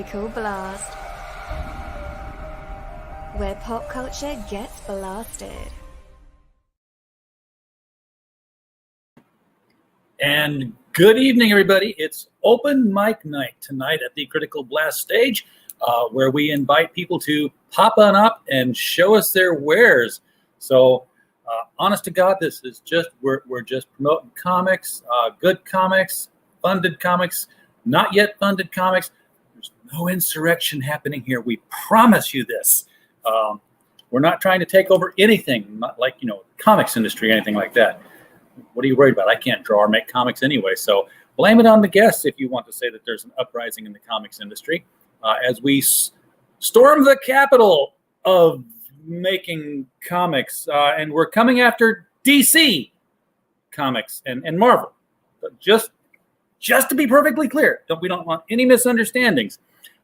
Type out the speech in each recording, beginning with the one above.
Critical Blast, where pop culture gets blasted. And good evening, everybody. It's open mic night tonight at the Critical Blast stage, where we invite people to pop on up and show us their wares. So, honest to God, this is just we're just promoting comics, good comics, funded comics, not yet funded comics. There's no insurrection happening here. We promise you this. We're not trying to take over anything, not like comics industry, anything like that. What are you worried about? I can't draw or make comics anyway, so blame it on the guests if you want to say that there's an uprising in the comics industry. As we storm the capital of making comics, and we're coming after DC Comics and Marvel. But just to be perfectly clear, we don't want any misunderstandings.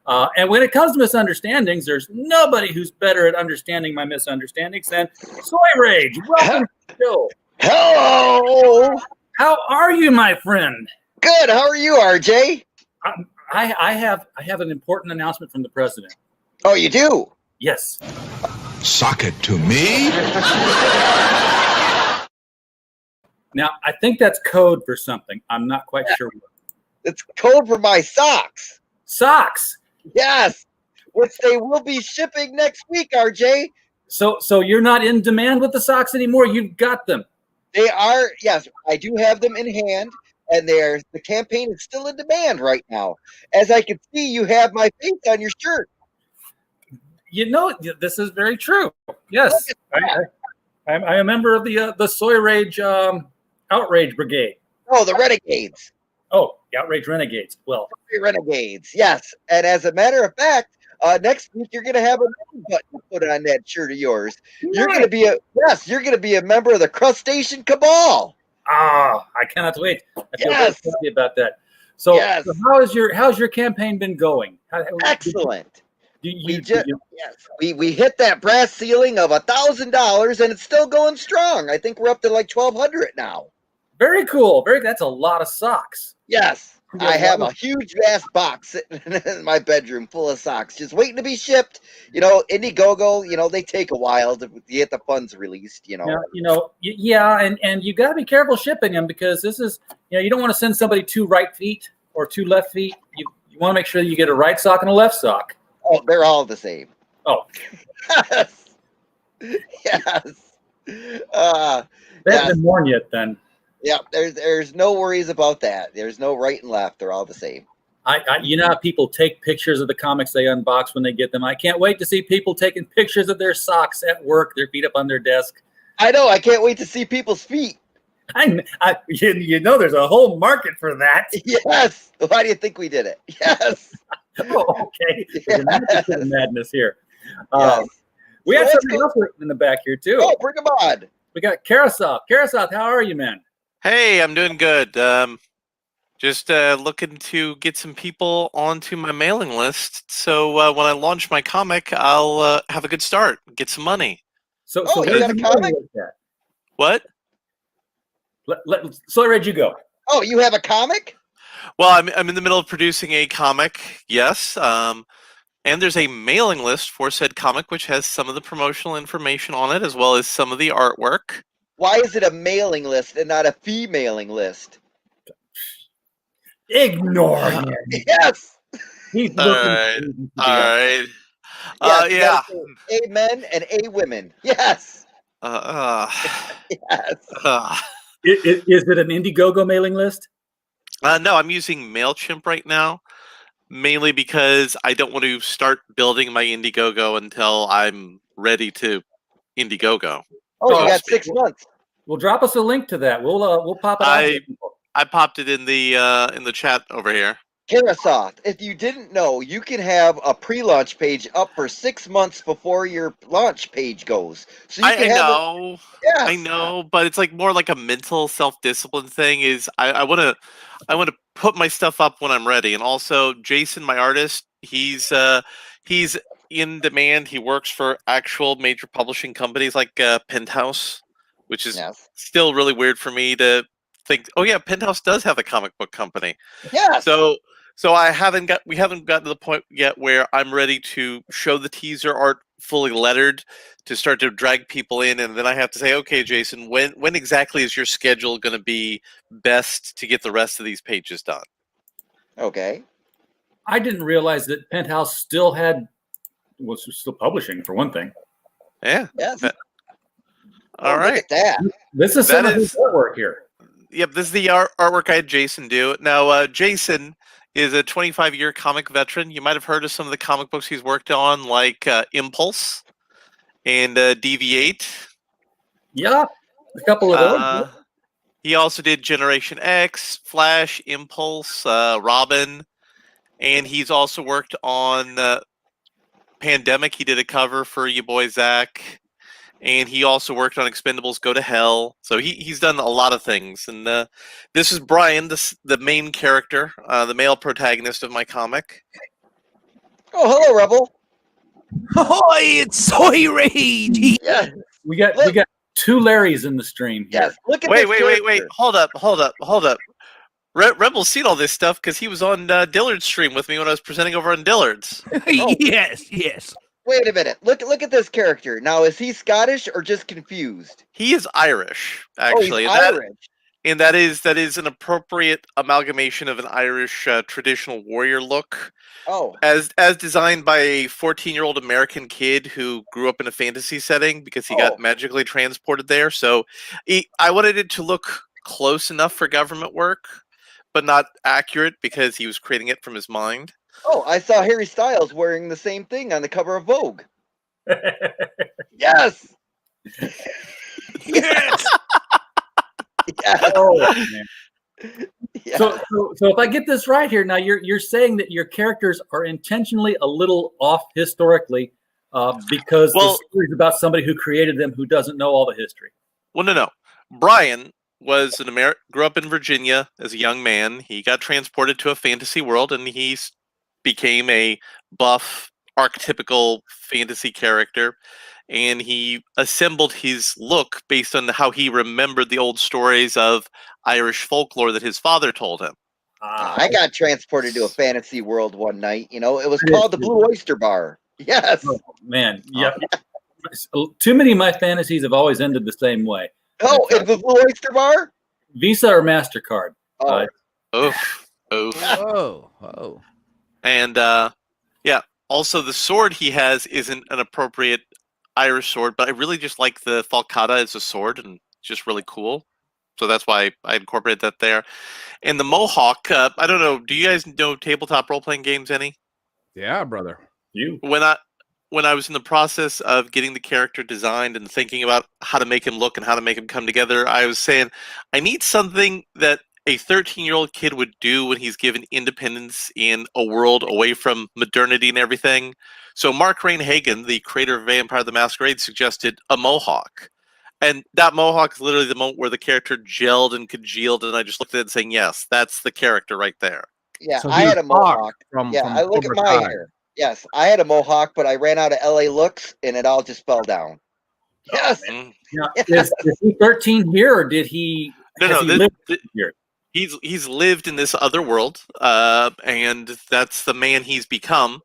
And when it comes to misunderstandings, there's nobody who's better at understanding my misunderstandings than Soy Rage. Welcome to the show. Hello. How are you, my friend? Good. How are you, RJ? I have an important announcement from the president. Oh, you do? Yes. Sock it to me. Now, I think that's code for something. I'm not quite sure what. It's code for my socks. Socks. Yes, which they will be shipping next week, RJ. So you're not in demand with the socks anymore. You've got them. They are. Yes, I do have them in hand, and the campaign is still in demand right now. As I can see, you have my face on your shirt. This is very true. Yes, I'm a member of the Soy Rage Outrage Brigade. Oh, the Renegades. Oh, the Outrage Renegades. Well, Renegades. Yes, and as a matter of fact, next week you're going to have a button to put on that shirt of yours. You're going to be a member of the Crustacean Cabal. Ah, I cannot wait. I feel very happy about that. So, yes. So how's your campaign been going? Excellent. We hit that brass ceiling of $1,000, and it's still going strong. I think we're up to like 1,200 now. Very cool. That's a lot of socks. Yes. I have a huge vast box sitting in my bedroom full of socks, just waiting to be shipped. Indiegogo, they take a while to get the funds released, and you got to be careful shipping them, because this is, you don't want to send somebody 2 right feet or 2 left feet. You want to make sure you get a right sock and a left sock. Oh, they're all the same. Oh. Yes. Yes. They haven't been worn yet then. Yeah, there's no worries about that. There's no right and left. They're all the same. How people take pictures of the comics they unbox when they get them. I can't wait to see people taking pictures of their socks at work, their feet up on their desk. I know. I can't wait to see people's feet. There's a whole market for that. Yes. Why do you think we did it? Yes. Oh, okay. Yes. There's madness here. Yes. We have something else in the back here, too. Oh, bring them on. We got Karasoth. Karasoth, how are you, man? Hey, I'm doing good. Just looking to get some people onto my mailing list, so when I launch my comic, I'll have a good start, get some money. So you got a comic? What? Soy Red, you go. Oh, you have a comic? Well, I'm in the middle of producing a comic, yes. And there's a mailing list for said comic, which has some of the promotional information on it, as well as some of the artwork. Why is it a mailing list and not a fee-mailing list? Ignore him. Yes. He's All right. Yes, Yeah. A men and A women. Yes. Yes. Is it an Indiegogo mailing list? No, I'm using MailChimp right now, mainly because I don't want to start building my Indiegogo until I'm ready to Indiegogo. Oh, you got 6 months. Well, drop us a link to that. We'll pop it out. I popped it in the chat over here. Karasoth, if you didn't know, you can have a pre-launch page up for 6 months before your launch page goes. So you can know. Yes. I know, but it's like more like a mental self-discipline thing. Is I want to put my stuff up when I'm ready, and also Jason, my artist, he's in demand. He works for actual major publishing companies like Penthouse, which is still really weird for me to think. Oh yeah, Penthouse does have a comic book company. Yeah. So So we haven't gotten to the point yet where I'm ready to show the teaser art fully lettered to start to drag people in, and then I have to say, okay, Jason, when exactly is your schedule going to be best to get the rest of these pages done? Okay. I didn't realize that Penthouse was still publishing, for one thing. Yeah. Yes. All right. Look at that. This is some of his artwork here. Yep, this is the artwork I had Jason do. Now, Jason is a 25-year comic veteran. You might have heard of some of the comic books he's worked on, like Impulse and DV8. Yeah, a couple of those. He also did Generation X, Flash, Impulse, Robin, and he's also worked on Pandemic. He did a cover for your boy Zach. And he also worked on Expendables Go to Hell. So he's done a lot of things. And this is Brian, the main character, the male protagonist of my comic. Oh, hello, Rebel. Ahoy, it's Soy Rage! Yeah. We got two Larrys in the stream here. Yes. Look at Wait. this Hold up. Rebel's seen all this stuff because he was on Dillard's stream with me when I was presenting over on Dillard's. Yes. Wait a minute. Look at this character. Now, is he Scottish or just confused? He is Irish, actually. Oh, he's Irish. And that is an appropriate amalgamation of an Irish traditional warrior look. Oh. As designed by a 14-year-old American kid who grew up in a fantasy setting because he got magically transported there. So I wanted it to look close enough for government work, but not accurate because he was creating it from his mind. Oh, I saw Harry Styles wearing the same thing on the cover of Vogue. Yes. Yes. Oh, man. Yeah. So if I get this right here, now you're saying that your characters are intentionally a little off historically because the story is about somebody who created them who doesn't know all the history. Well, no. Brian was grew up in Virginia as a young man. He got transported to a fantasy world, and he became a buff, archetypical fantasy character. And he assembled his look based on how he remembered the old stories of Irish folklore that his father told him. I got transported to a fantasy world one night. You know, it was called the Blue Oyster Bar. Yes. Oh, man. Yeah. Too many of my fantasies have always ended the same way. Oh, in the Blue Oyster Bar? Visa or MasterCard. Oh. And also the sword he has isn't an appropriate Irish sword, but I really just like the falcata as a sword, and it's just really cool. So that's why I incorporated that there. And the mohawk, I don't know, do you guys know tabletop role-playing games any? Yeah, brother. When I was in the process of getting the character designed and thinking about how to make him look and how to make him come together, I was saying, I need something that a 13-year-old kid would do when he's given independence in a world away from modernity and everything. So Mark Rain-Hagan, the creator of Vampire the Masquerade, suggested a mohawk. And that mohawk is literally the moment where the character gelled and congealed, and I just looked at it and saying, yes, that's the character right there. Yeah, so I had a mohawk. I look at my hair. Yes, I had a mohawk, but I ran out of LA looks, and it all just fell down. Yes. Now, is he 13 here, or did he? Here? He's lived in this other world, and that's the man he's become.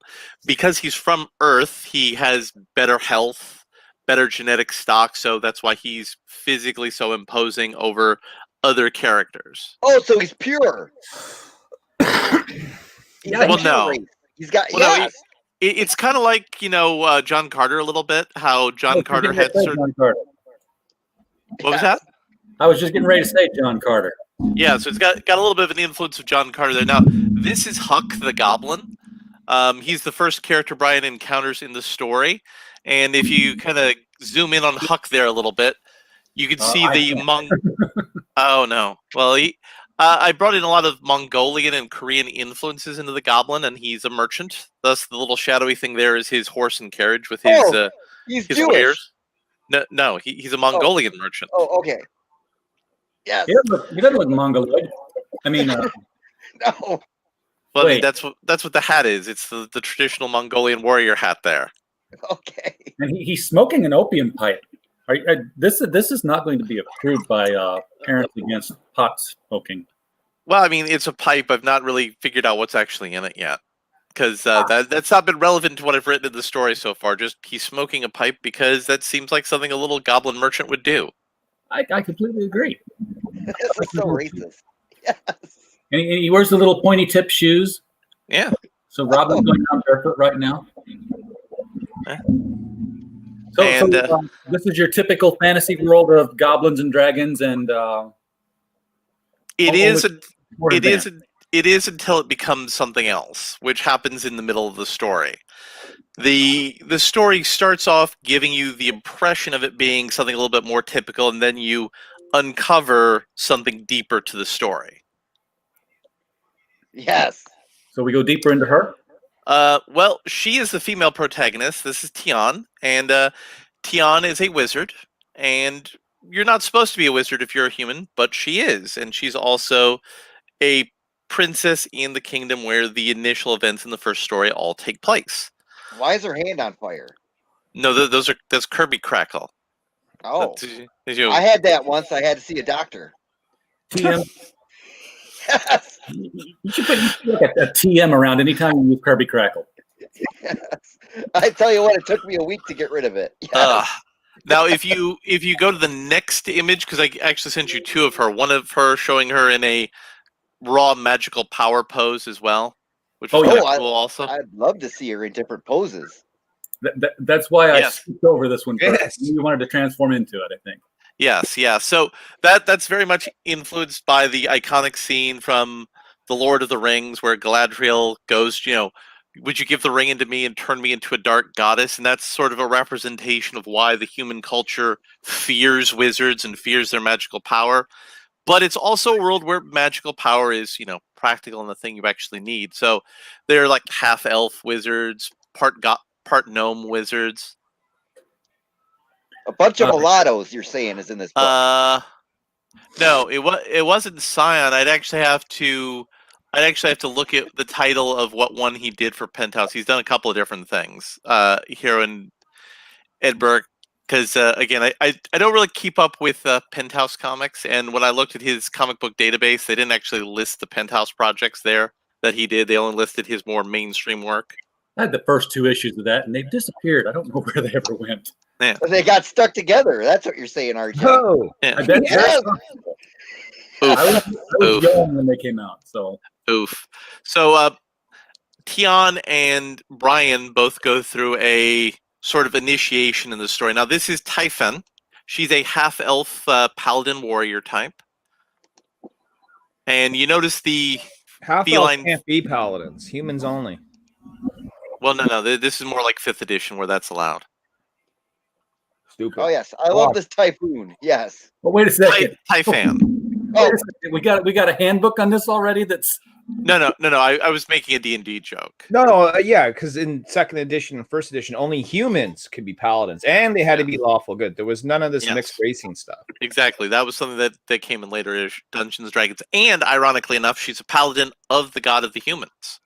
Because he's from Earth, he has better health, better genetic stock, so that's why he's physically so imposing over other characters. Oh, so he's pure. No. He's got it's kind of like, John Carter a little bit. How John Carter had certain. What was that? I was just getting ready to say John Carter. Yeah, so it's got a little bit of an influence of John Carter there. Now, this is Huck the Goblin. He's the first character Brian encounters in the story, and if you kind of zoom in on Huck there a little bit, you can see Oh no! Well, I brought in a lot of Mongolian and Korean influences into the Goblin, and he's a merchant. Thus, the little shadowy thing there is his horse and carriage with his Jewish. wares. No, he's a Mongolian merchant. Oh, okay. Yeah. He doesn't look Mongoloid. I mean, no. Well, I mean, that's what the hat is. It's the traditional Mongolian warrior hat there. Okay. And he's smoking an opium pipe. This is not going to be approved by Parents Against Pot Smoking. Well, I mean, it's a pipe. I've not really figured out what's actually in it yet. Because that's not been relevant to what I've written in the story so far. Just he's smoking a pipe because that seems like something a little goblin merchant would do. I completely agree. This is so racist. Yes. And he wears the little pointy tip shoes. Yeah. So Robin's going down barefoot right now. Eh. So this is your typical fantasy world of goblins and dragons, and It is advanced. it is until it becomes something else, which happens in the middle of the story. The story starts off giving you the impression of it being something a little bit more typical, and then you uncover something deeper to the story. Yes. So we go deeper into her. Well, she is the female protagonist. This is Tian, and Tian is a wizard, and you're not supposed to be a wizard if you're a human, but she is, and she's also a princess in the kingdom where the initial events in the first story all take place. Why is her hand on fire? No, that's Kirby Crackle. Oh, Did you- I had that once. I had to see a doctor. TM. Yes. You should put a TM around anytime you use Kirby Crackle. Yes. I tell you what, it took me a week to get rid of it. Yes. Now, if you go to the next image, because I actually sent you two of her, one of her showing her in a raw magical power pose as well, which is Oh, cool also. I'd love to see her in different poses. That's why I Yes. skipped over this one first. Yes. You wanted to transform into it, I think. Yes, yeah. So that's very much influenced by the iconic scene from The Lord of the Rings where Galadriel goes, would you give the ring into me and turn me into a dark goddess? And that's sort of a representation of why the human culture fears wizards and fears their magical power. But it's also a world where magical power is, practical and the thing you actually need. So they're like half-elf wizards, part gnome wizards. A bunch of mulattoes, you're saying, is in this book. No, it wasn't Scion. I'd actually have to look at the title of what one he did for Penthouse. He's done a couple of different things here in Edinburgh. Because again, I don't really keep up with Penthouse comics, and when I looked at his comic book database, they didn't actually list the Penthouse projects there that he did. They only listed his more mainstream work. I had the first two issues of that, and they've disappeared. I don't know where they ever went. Yeah. They got stuck together. That's what you're saying, RJ. Oh, Yeah. I bet Yes. I was Oof. young when they came out, so Oof. So Tian and Brian both go through a sort of initiation in the story. Now, this is Typhon. She's a half-elf paladin warrior type. And you notice the half feline- can't be paladins. Humans only. Well, no. This is more like 5th edition where that's allowed. Stupid. Oh, yes. I love this typhoon. Yes. But wait a second. Typhon. Wait a second. We got a handbook on this already. That's No. I was making a D&D joke. No, yeah, because in 2nd edition and 1st edition, only humans could be paladins, and they had to be lawful good. There was none of this Yes. mixed racing stuff. Exactly. That was something that came in later Dungeons and Dragons. And ironically enough, she's a paladin of the god of the humans.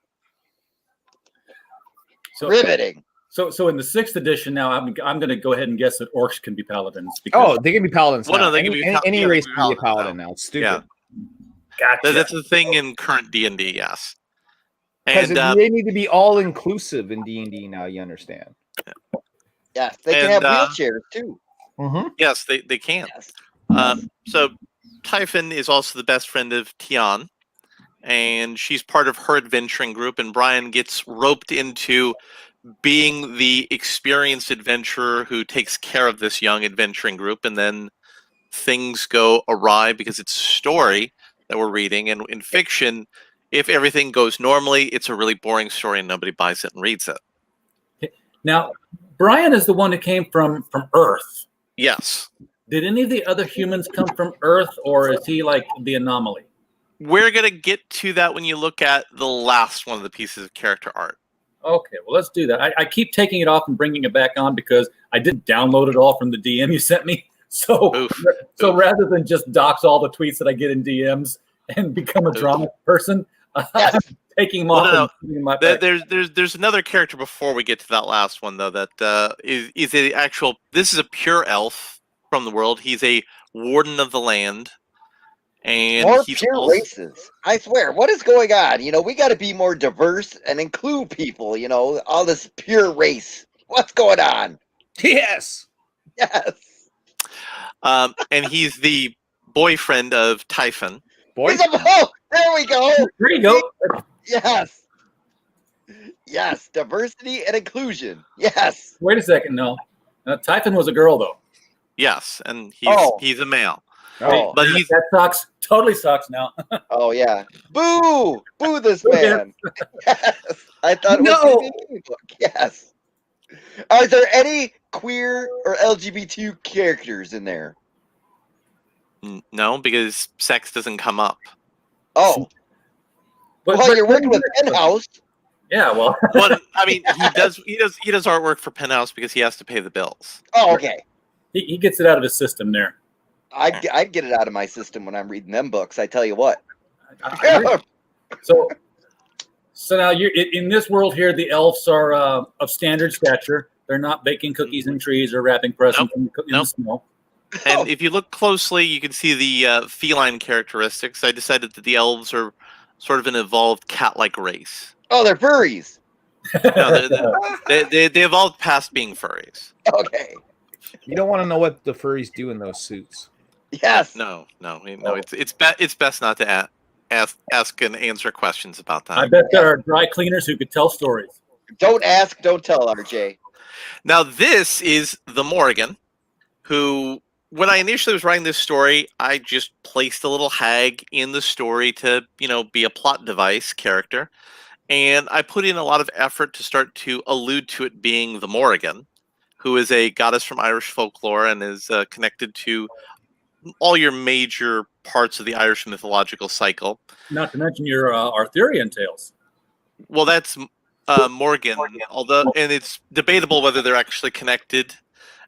so Riveting. So in the 6th edition now, I'm going to go ahead and guess that orcs can be paladins. Oh, they can be paladins. Well, now. no, they can be any yeah, race they can be a paladins paladin now. now. It's stupid. Yeah. gotcha. That's the thing in current D&D, yes. Because And they need to be all inclusive in D&D now. You understand? Yes. They can And, have wheelchairs, too. Mm-hmm. yes, they can. Yes. So Typhon is also the best friend of Tian, and she's part of her adventuring group, and Brian gets roped into being the experienced adventurer who takes care of this young adventuring group, and then things go awry because it's a story that we're reading, and in fiction, if everything goes normally, it's a really boring story and nobody buys it and reads it. Now, Brian is the one who came from Earth. Yes. Did any of the other humans come from Earth, or is he like the anomaly? We're going to get to that when you look at the last one of the pieces of character art. Okay, well, let's do that. I keep taking it off and bringing it back on because I didn't download it all from the DM you sent me. So, Oof. rather than just dox all the tweets that I get in DMs and become a drama person, Yes. I'm taking them Well, off no, and putting them in my back. There's another character before we get to that last one, though, that is a actual... This is a pure elf from the world. He's a warden of the land. And More he's pure also, races. I swear, what is going on? We got to be more diverse and include people. All this pure race. What's going on? Yes. Yes. and he's the boyfriend of Typhon. Boy. Oh, there we go. There you go. Yes. Yes. Diversity and inclusion. Yes. Wait a second, no. Typhon was a girl, though. Yes, and Oh. he's a male. Oh. But he's That sucks. Totally sucks now. Oh, yeah. Boo! Boo this Boo man. Yes. I thought it was No. a PvP book. Yes. Are there any queer or LGBT characters in there? no, because sex doesn't come up. Oh. But You're working with Penthouse. Yeah, well, Well, I mean, he does artwork for Penthouse because he has to pay the bills. Oh, okay. he gets it out of his system there. I'd get it out of my system when I'm reading them books. I tell you what. I agree. So now you're in this world here. The elves are of standard stature. They're not baking cookies in trees or wrapping presents in the snow. And if you look closely, you can see the feline characteristics. I decided that the elves are sort of an evolved cat-like race. Oh, they're furries. No, they evolved past being furries. Okay. You don't want to know what the furries do in those suits. Yes. No. It's best not to ask and answer questions about that. I bet there are dry cleaners who could tell stories. Don't ask, don't tell, RJ. Now, this is the Morrigan, who, when I initially was writing this story, I just placed a little hag in the story to, be a plot device character. And I put in a lot of effort to start to allude to it being the Morrigan, who is a goddess from Irish folklore and is connected to all your major parts of the Irish mythological cycle. Not to mention your Arthurian tales. Well, that's Morgan, and it's debatable whether they're actually connected.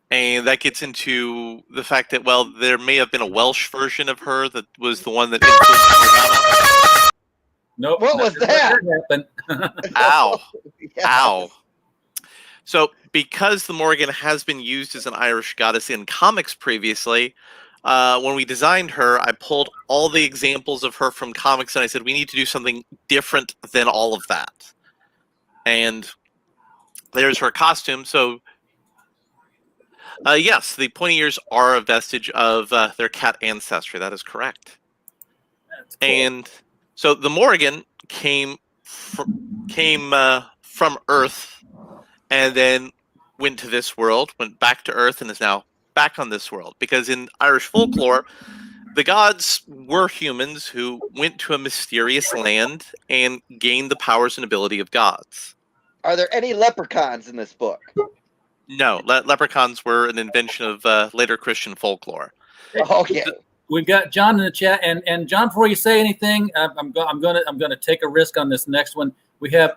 And that gets into the fact that, well, there may have been a Welsh version of her that was the one that influenced Morgana. Nope. What was that? Ow. Yes. Ow. So, because the Morrigan has been used as an Irish goddess in comics previously, when we designed her, I pulled all the examples of her from comics and I said, we need to do something different than all of that. And there's her costume. So, yes, the pointy ears are a vestige of their cat ancestry. That is correct. That's cool. And so the Morrigan came from Earth and then went to this world, went back to Earth, and is now back on this world. Because in Irish folklore, the gods were humans who went to a mysterious land and gained the powers and ability of gods. Are there any leprechauns in this book? No, leprechauns were an invention of later Christian folklore. Okay. We've got John in the chat, and John, before you say anything, I'm gonna take a risk on this next one. We have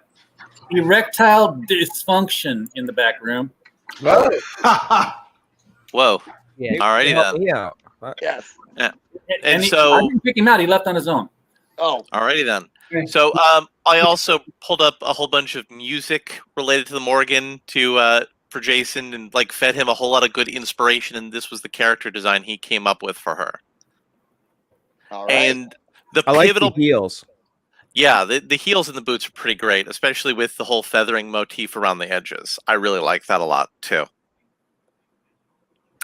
erectile dysfunction in the back room. Oh. Whoa. Yeah. Alrighty then. Yeah. Yes. And I so, didn't pick him out. He left on his own. Oh. alrighty then. So, I also pulled up a whole bunch of music related to the Morrigan for Jason, and fed him a whole lot of good inspiration. And this was the character design he came up with for her. All right. And the I like pivotal, the heels. yeah, the heels and the boots are pretty great, especially with the whole feathering motif around the edges. I really like that a lot too.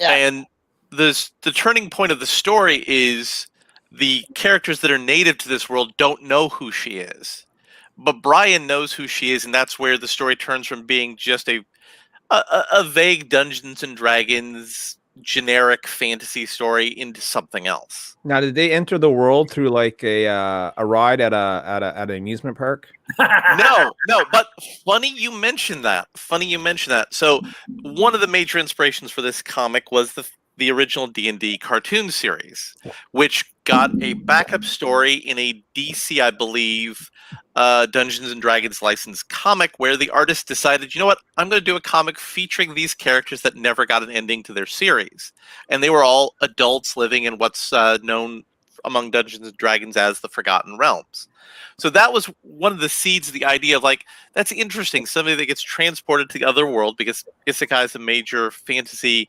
Yeah. And the turning point of the story is the characters that are native to this world don't know who she is, but Brian knows who she is, and that's where the story turns from being just a vague Dungeons and Dragons generic fantasy story into something else. Now, did they enter the world through a ride at an amusement park? No, but funny you mentioned that. So one of the major inspirations for this comic was the original D&D cartoon series, which got a backup story in a DC, I believe, Dungeons and Dragons licensed comic, where the artist decided, you know what, I'm going to do a comic featuring these characters that never got an ending to their series. And they were all adults living in what's known among Dungeons and Dragons as the Forgotten Realms. So that was one of the seeds of the idea of that's interesting. Somebody that gets transported to the other world, because Isekai is a major fantasy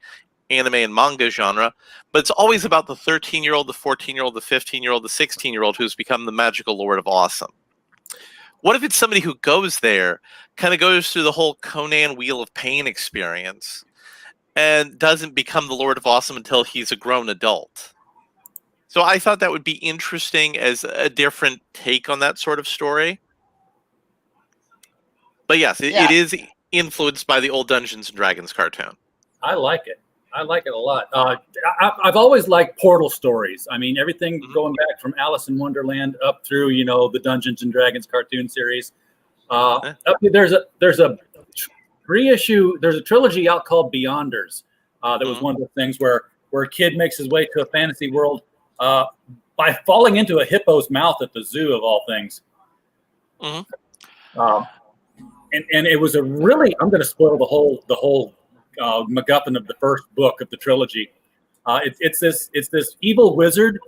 anime and manga genre, but it's always about the 13-year-old, the 14-year-old, the 15-year-old, the 16-year-old who's become the magical lord of awesome. What if it's somebody who goes there, kind of goes through the whole Conan Wheel of Pain experience, and doesn't become the Lord of Awesome until he's a grown adult? So I thought that would be interesting as a different take on that sort of story. But yes, it is influenced by the old Dungeons and Dragons cartoon. I like it. I like it a lot. I've always liked portal stories. I mean, everything going back from Alice in Wonderland up through, the Dungeons and Dragons cartoon series. There's a trilogy out called Beyonders. That was one of the things where a kid makes his way to a fantasy world by falling into a hippo's mouth at the zoo, of all things. And it was a really, I'm going to spoil the whole MacGuffin of the first book of the trilogy. It's this evil wizard,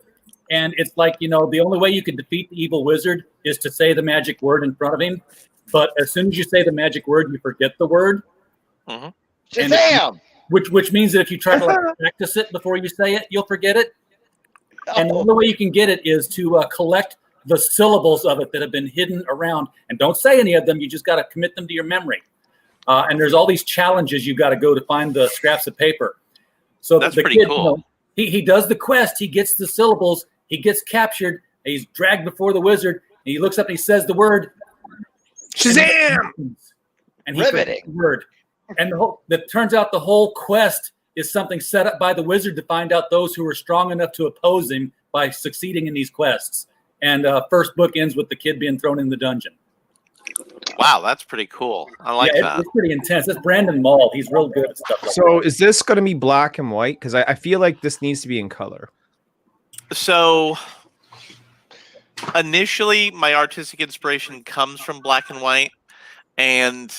and it's like, the only way you can defeat the evil wizard is to say the magic word in front of him. But as soon as you say the magic word, you forget the word. Shazam! Which means that if you try to practice it before you say it, you'll forget it. And the only way you can get it is to collect the syllables of it that have been hidden around. And don't say any of them. You just got to commit them to your memory. And there's all these challenges you got to go to find the scraps of paper. So that's the pretty kid, cool. He does the quest. He gets the syllables. He gets captured. He's dragged before the wizard. And he looks up and he says the word Shazam! And he forgets the word. And it turns out the whole quest is something set up by the wizard to find out those who are strong enough to oppose him by succeeding in these quests. And first book ends with the kid being thrown in the dungeon. Wow, that's pretty cool. I like that. It's pretty intense. That's Brandon Mull. He's real good at stuff like So that. is this going to be black and white? Because I feel like this needs to be in color. So initially, my artistic inspiration comes from black and white, and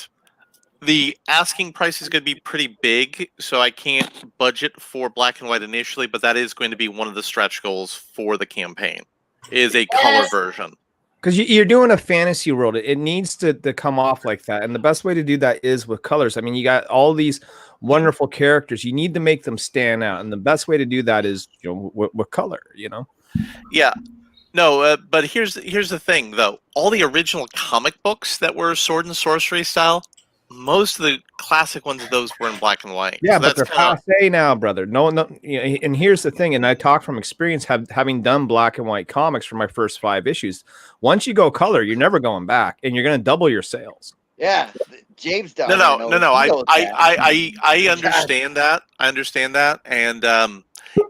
the asking price is going to be pretty big, so I can't budget for black and white initially, but that is going to be one of the stretch goals for the campaign, is a color version. Because you're doing a fantasy world. It needs to come off like that. And the best way to do that is with colors. I mean, you got all these wonderful characters. You need to make them stand out. And the best way to do that is, with color, Yeah. No, but here's the thing, though. All the original comic books that were sword and sorcery style, most of the classic ones of those were in black and white. Yeah, so but they're passé now, brother. No, and here's the thing, and I talk from experience, having done black and white comics for my first 5 issues. Once you go color, you're never going back, and you're going to double your sales. Yeah, James down. No. I understand that. I understand that, and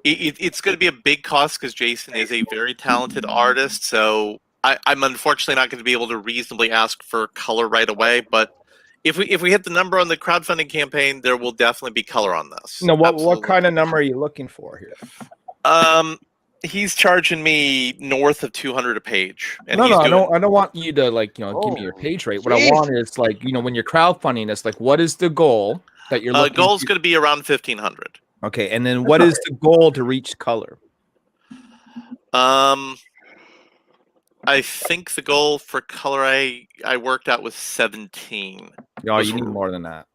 it's going to be a big cost because Jason is a very talented artist. So I'm unfortunately not going to be able to reasonably ask for color right away, but if we hit the number on the crowdfunding campaign, there will definitely be color on this. No, what kind of number are you looking for here? He's charging me north of 200 a page. And I don't want you to give me your page rate. What I want is when you're crowdfunding, it's what is the goal that you're looking? Goal's going to be around 1,500. Okay, and then what is the goal to reach color? I think the goal for color I worked out was 17. Oh, you need more than that.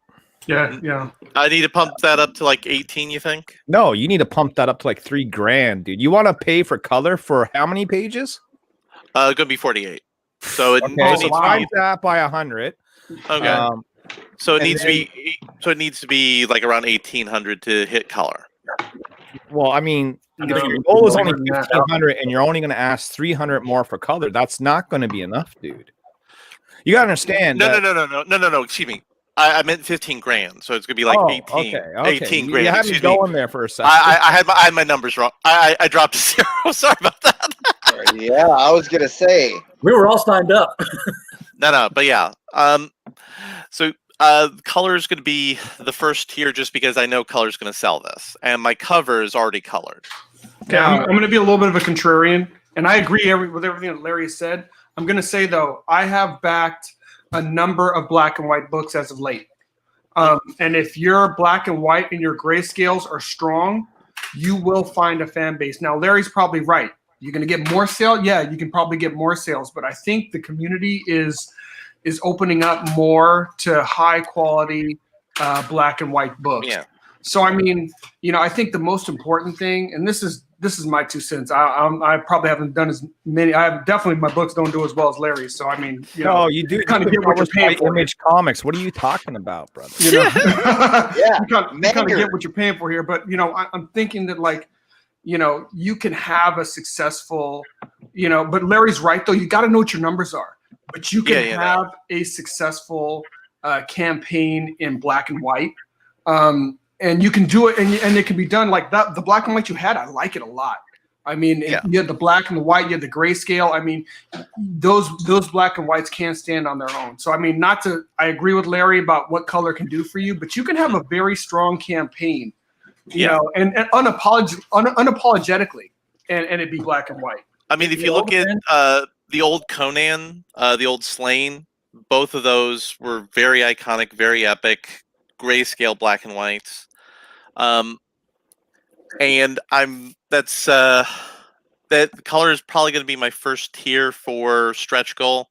Yeah. I need to pump that up to 18, you think? No, you need to pump that up to $3,000, dude. You want to pay for color for how many pages? Going to be 48. So it needs to times that by 100. Okay. So it needs to be around 1,800 to hit color. Well, I mean, if your goal is only 1,500 and you're only going to ask 300 more for color, that's not going to be enough, dude. You got to understand. No. Excuse me. I meant 15 grand, so it's going to be 18. Okay. 18 grand. You had me going there for a second. I had my numbers wrong. I dropped a 0. Sorry about that. Yeah, I was going to say. We were all signed up. No, but yeah. So color is going to be the first tier just because I know color is going to sell this, and my cover is already colored. Okay, I'm going to be a little bit of a contrarian, and I agree with everything that Larry said. I'm going to say, though, I have backed a number of black and white books as of late. And if your black and white and your grayscales are strong, you will find a fan base. Now, Larry's probably right. You're going to get more sales. Yeah, you can probably get more sales, but I think the community is opening up more to high quality black and white books. Yeah. So I mean, I think the most important thing, and this is my 2 cents. I probably haven't done as many. Definitely my books don't do as well as Larry's. So I mean, no, you do kind of get what you're paying for. Image Comics. What are you talking about, brother? Yeah, you kind of get what you're paying for here. But I'm thinking that like, you can have a successful, But Larry's right though. You got to know what your numbers are. But you can have a successful campaign in black and white. And you can do it, and it can be done like that. The black and white you had, I like it a lot. I mean, you had the black and the white, you had the grayscale. I mean, those black and whites can't stand on their own. So I mean, I agree with Larry about what color can do for you, but you can have a very strong campaign, and unapologetically, and it be black and white. I mean, if you look at the old Conan, the old Slain, both of those were very iconic, very epic, grayscale black and whites. And that color is probably going to be my first tier for stretch goal,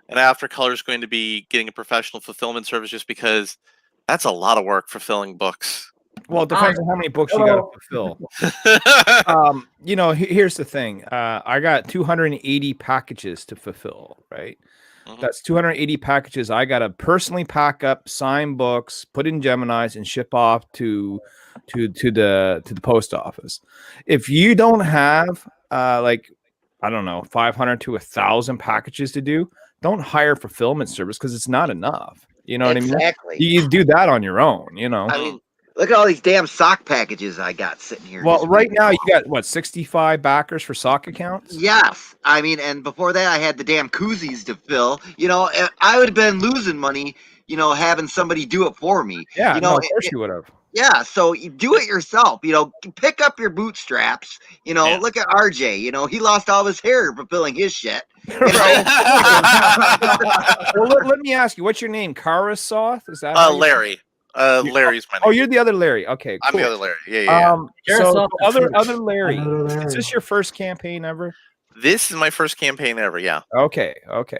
and after color is going to be getting a professional fulfillment service, just because that's a lot of work fulfilling books. Well, it depends on how many books you got to fulfill. Here's the thing. I got 280 packages to fulfill, right? Mm-hmm. That's 280 packages I got to personally pack up, sign books, put in Geminis, and ship off to the post office. If you don't have 500 to 1,000 packages to do, don't hire fulfillment service because it's not enough. You know what I mean? Exactly. You do that on your own. I mean, look at all these damn sock packages I got sitting here. Well, right now you got 65 backers for sock accounts? Yes. I mean, and before that I had the damn koozies to fill. I would have been losing money, having somebody do it for me. Yeah, of course you would have. Yeah, so you do it yourself. Pick up your bootstraps. Look at RJ. He lost all his hair fulfilling his shit. Well, let me ask you, what's your name? Karasoth? Is that Larry? Larry's my name. Oh, you're the other Larry. Okay, cool. I'm the other Larry. Yeah. So other Larry. Is this your first campaign ever? This is my first campaign ever. Yeah. Okay.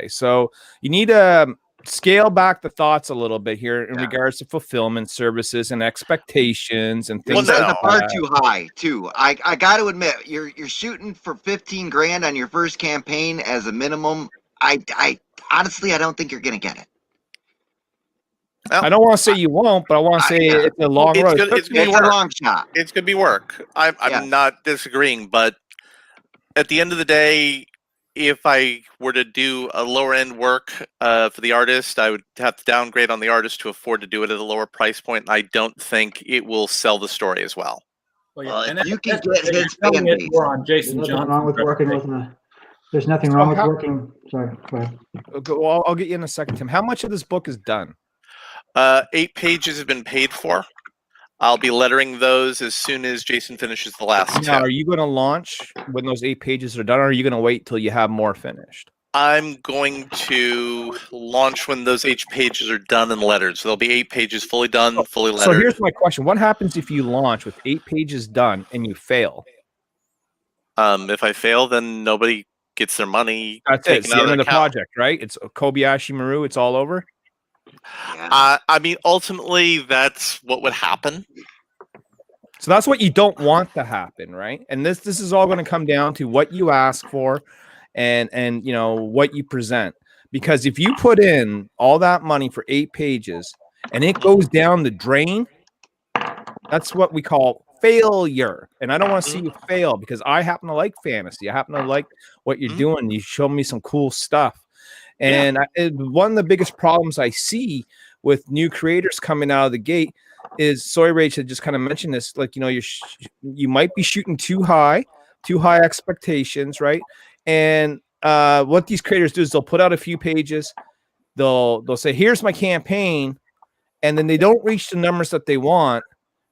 So you need to scale back the thoughts a little bit here in regards to fulfillment services and expectations and things. Well, that's far too high too. I got to admit, you're shooting for $15,000 on your first campaign as a minimum. I honestly, I don't think you're gonna get it. Well, I don't want to say you won't, but I want to say it's a long road. It's a long shot. It's gonna be work. I'm not disagreeing, but at the end of the day, if I were to do a lower end work for the artist, I would have to downgrade on the artist to afford to do it at a lower price point. And I don't think it will sell the story as well. You can get his fan base. On Jason There's Johnson. nothing wrong with working with There's nothing wrong with working. Sorry, go ahead. Well, I'll get you in a second, Tim. How much of this book is done? 8 pages have been paid for. I'll be lettering those as soon as Jason finishes the last 2. Now, are you going to launch when those 8 pages are done, or are you going to wait till you have more finished? I'm going to launch when those 8 pages are done and lettered. So there'll be 8 pages fully done, fully lettered. So here's my question. What happens if you launch with 8 pages done and you fail? If I fail, then nobody gets their money. That's it. It's the end of the project, right? It's Kobayashi Maru. It's all over. I mean, ultimately, that's what would happen. So that's what you don't want to happen, right? And this is all going to come down to what you ask for and what you present. Because if you put in all that money for 8 pages and it goes down the drain, that's what we call failure. And I don't want to see you fail, because I happen to like fantasy. I happen to like what you're doing. You show me some cool stuff. And one of the biggest problems I see with new creators coming out of the gate is, Soy Rage had just kind of mentioned this, like, you might be shooting too high expectations, right? And what these creators do is they'll put out a few pages, they'll say, here's my campaign, and then they don't reach the numbers that they want,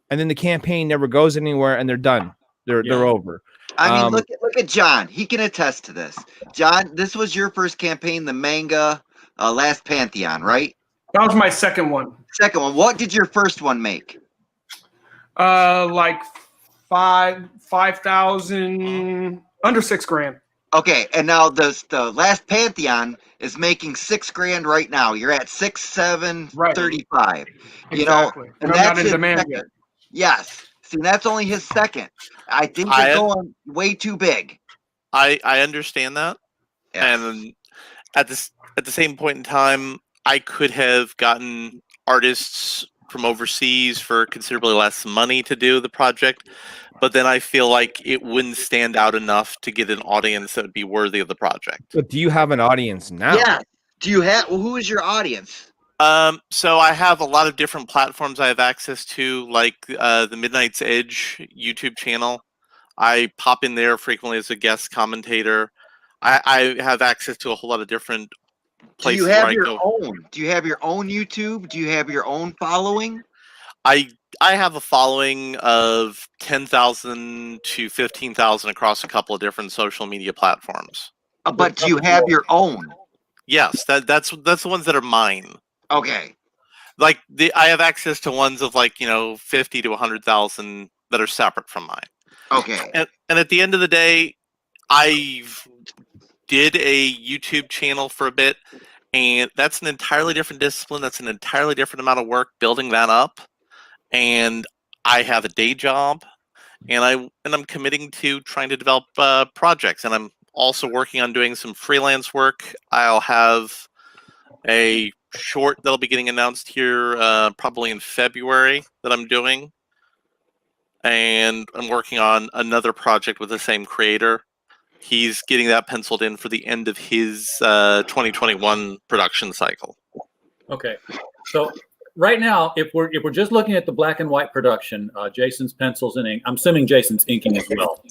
and then the campaign never goes anywhere, and they're done. They're over. I mean, look at John. He can attest to this. John, this was your first campaign, the manga Last Pantheon, right? That was my second one. Second one. What did your first one make? Like 5,000, under $6,000. Okay, and now the Last Pantheon is making $6,000 right now. You're at 6,735. Exactly. And I'm that's not in his demand second. yet. Yes. See, that's only his second. I think you're going way too big. I understand that, Yes. and at the same point in time, I could have gotten artists from overseas for considerably less money to do the project, but then I feel like it wouldn't stand out enough to get an audience that would be worthy of the project. But do you have an audience now? Yeah. Do you have? Well, who is your audience? So I have a lot of different platforms I have access to, like the Midnight's Edge YouTube channel. I pop in there frequently as a guest commentator. I have access to a whole lot of different places. Do you have where your I go. own? Do you have your own YouTube? Do you have your own following? I have a following of 10,000 to 15,000 across a couple of different social media platforms. But do you have your own? Yes, that's the ones that are mine. Okay. Like I have access to ones of 50 to 100,000 that are separate from mine. Okay. And at the end of the day, I did a YouTube channel for a bit, and that's an entirely different discipline. That's an entirely different amount of work building that up. And I have a day job, and I'm committing to trying to develop projects, and I'm also working on doing some freelance work. I'll have a short that'll be getting announced here probably in February that I'm doing, and I'm working on another project with the same creator. He's getting that penciled in for the end of his 2021 production cycle. Okay, so right now, if we're just looking at the black and white production, Jason's pencils and ink. I'm assuming Jason's inking as well.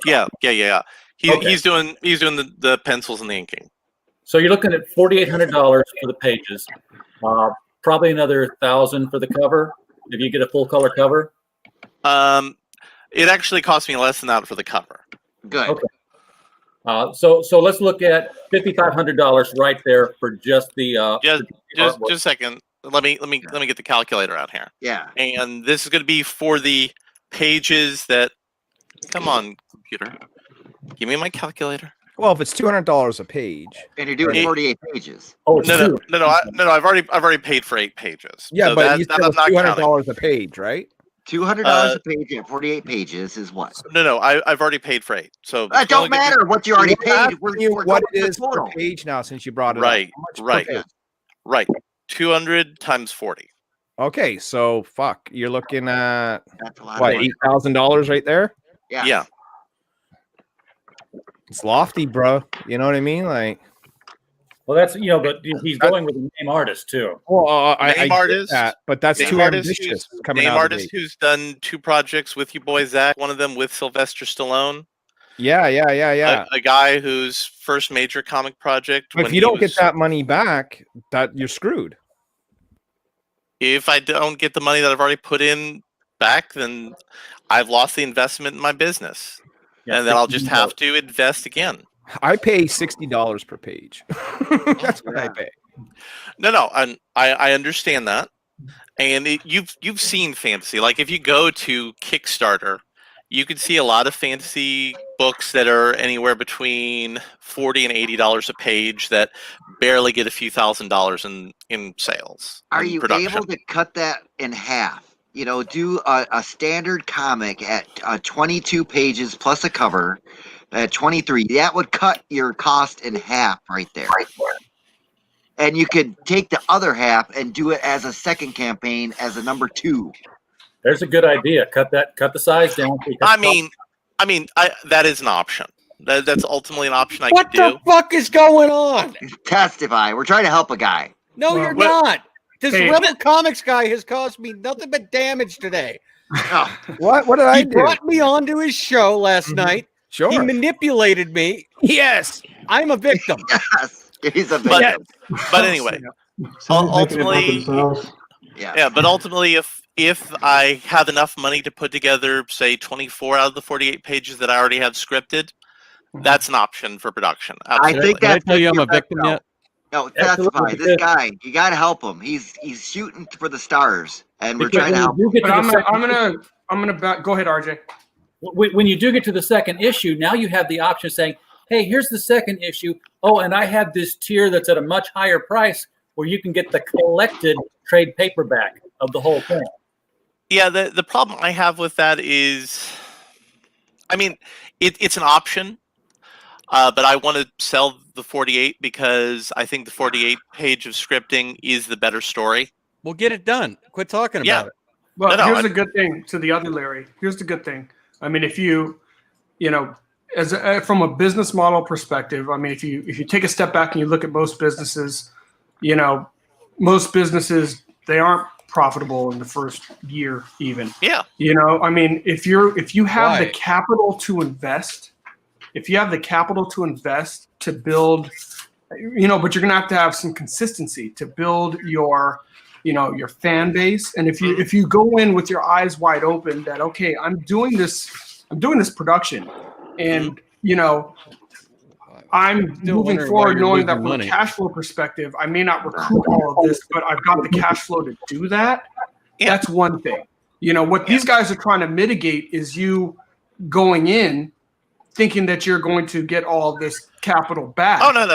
Yeah. Okay. He's doing the pencils and the inking. So you're looking at $4,800 for the pages, probably another $1,000 for the cover if you get a full color cover. It actually cost me less than that for the cover. Good. Okay. So let's look at $5,500 right there for just the just a second. Let me get the calculator out here. Yeah. And this is going to be for the pages that. Come on, computer. Give me my calculator. Well, if it's $200 a page, and you're doing 48 pages. Oh, no. I've already paid for 8 pages. Yeah, so but you said that's not $200 a page, right? $200 a page at 48 pages is what? No, I've already paid for 8. So that don't matter what you already paid. What it is per page now since you brought it up. Right. 200 times 40. Okay, so fuck, you're looking at what, $8,000 right there? Yeah. It's lofty, bro. You know what I mean? Like, well, that's but he's going with a name artist too. Well, I artist, that, but that's too ambitious. Name artist who's done 2 projects with you boy Zach. One of them with Sylvester Stallone. Yeah. A guy whose first major comic project. If you don't get that money back, that you're screwed. If I don't get the money that I've already put in back, then I've lost the investment in my business, and then I'll just have to invest again. I pay $60 per page. That's what I pay. No, I understand that, and you've seen fantasy. Like if you go to Kickstarter, you can see a lot of fantasy books that are anywhere between $40 and $80 a page that barely get a few $1,000s in sales. Are you able to cut that in half? Do a standard comic at 22 pages plus a cover at 23. That would cut your cost in half right there. And you could take the other half and do it as a second campaign as a number 2. There's a good idea. Cut the size down. That is an option. That's ultimately an option I could do. What the fuck is going on? Testify. We're trying to help a guy. No, you're not. This Rebel Comics guy has caused me nothing but damage today. Oh. What did I do? He brought me onto his show last night. Sure. He manipulated me. Yes. I'm a victim. Yes. He's a victim. But anyway, ultimately, but ultimately, if I have enough money to put together, say, 24 out of the 48 pages that I already have scripted, that's an option for production. Absolutely. I think Did I tell you I'm a victim yet? No, testify. This guy, you got to help him. He's shooting for the stars, and we're trying to help him. But I'm gonna go ahead, RJ. When you do get to the second issue, now you have the option of saying, hey, here's the second issue. Oh, and I have this tier that's at a much higher price where you can get the collected trade paperback of the whole thing. Yeah, the problem I have with that is, I mean, it's an option, but I want to sell the 48 because I think the 48 page of scripting is the better story. We'll get it done. Quit talking about it. Well, No, here's the good thing to the other Larry. Here's the good thing. I mean, if you know, from a business model perspective, I mean, if you take a step back and you look at most businesses, you know, most businesses, they aren't profitable in the first year even. Yeah. You know, I mean, if you have Why? the capital to invest, to build, you know, but you're going to have some consistency to build your, you know, your fan base. And if you go in with your eyes wide open that, okay, I'm doing this production and, you know, I'm Still moving wondering why forward you're knowing that losing from money. a cash flow perspective, I may not recruit all of this, but I've got the cash flow to do that. Yeah. That's one thing. You know, what these guys are trying to mitigate is you going in thinking that you're going to get all this capital back. Oh, no.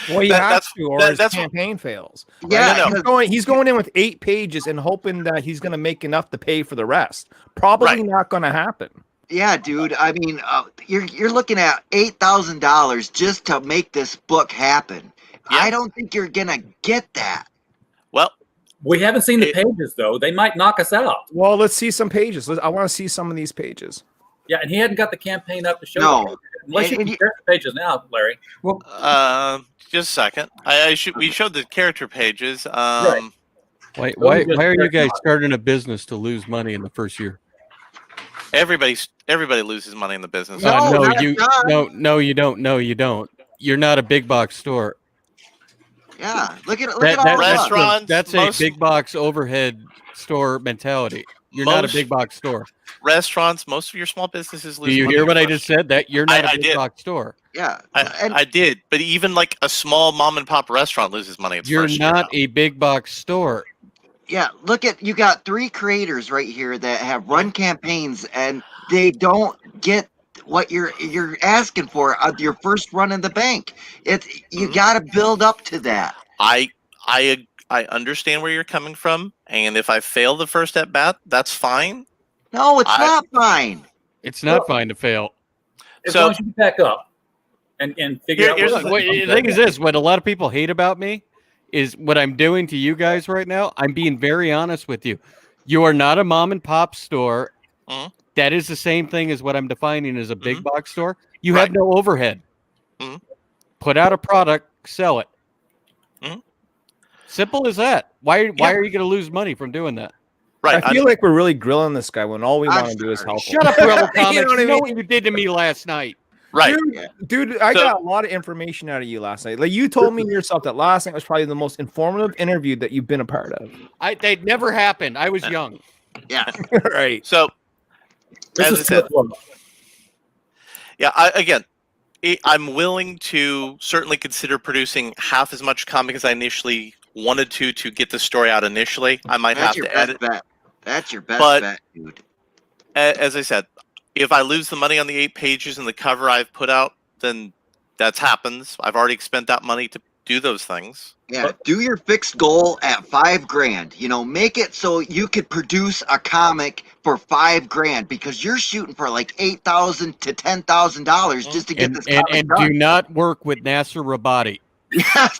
Well, he has to, or his that's campaign fails. Right? Yeah, He's going in with 8 pages and hoping that he's going to make enough to pay for the rest. Probably not going to happen. Yeah, dude. I mean, you're looking at $8,000 just to make this book happen. Yeah. I don't think you're gonna get that. Well, We haven't seen the pages, though. They might knock us out. Well, let's see some pages. I want to see some of these pages. Yeah, and he hadn't got the campaign up to show. No. the pages. Unless you And compare the pages now, Larry. just a second. We showed the character pages. Right. Why Those are just are you very guys smart. starting a business to lose money in the first year? Everybody loses money in the business. No, no, not you John. no, you don't. No, you don't. You're not a big box store. Yeah, look at all that's that. Restaurants, That's a big box overhead store mentality. You're not a most- big box store. Restaurants, most of your small businesses lose Do you money hear in what the I first just said? That you're not I a big did. box store. Yeah, I did, but even like a small mom and pop restaurant loses money. Its You're first year not now. a big box store. yeah. Look at, you got 3 creators right here that have run campaigns and they don't get what you're asking for your first run in the bank. You got to build up to that. I understand where you're coming from, and if I fail the first at bat, that's fine. No, it's not fine. It's not fine to fail. As So- long as you back up and figure out Here's what The thing is this: what a lot of people hate about me is what I'm doing to you guys right now. I'm being very honest with you. You are not a mom and pop store. Mhm. That is the same thing as what I'm defining as a big Mhm. box store. You Right. have no overhead. Mhm. Put out a product, sell it. Mhm. Simple as that. Why are you going to lose money from doing that? Right. I feel like we're really grilling this guy when all we I'm want to do is sorry. help. Shut up, Rebel Comics. You know what I You know mean? what you did to me last night. right. Dude, I So- got a lot of information out of you last night. Like you told me yourself that last night was probably the most informative interview that you've been a part of. That never happened. I was young. Yeah. Right. So, This as is I said, tough love. yeah, I'm willing to certainly consider producing half as much comic as I initially wanted to get the story out initially. I might That's have your to best edit. bet. That's your best But- bet, dude. As I said, if I lose the money on the 8 pages and the cover I've put out, then that happens. I've already spent that money to do those things. Yeah, do your fixed goal at $5,000. You know, make it so you could produce a comic for $5,000 because you're shooting for like $8,000 to $10,000 just to get And, this and, comic and do done. not work with Nasser Rabati. Yes.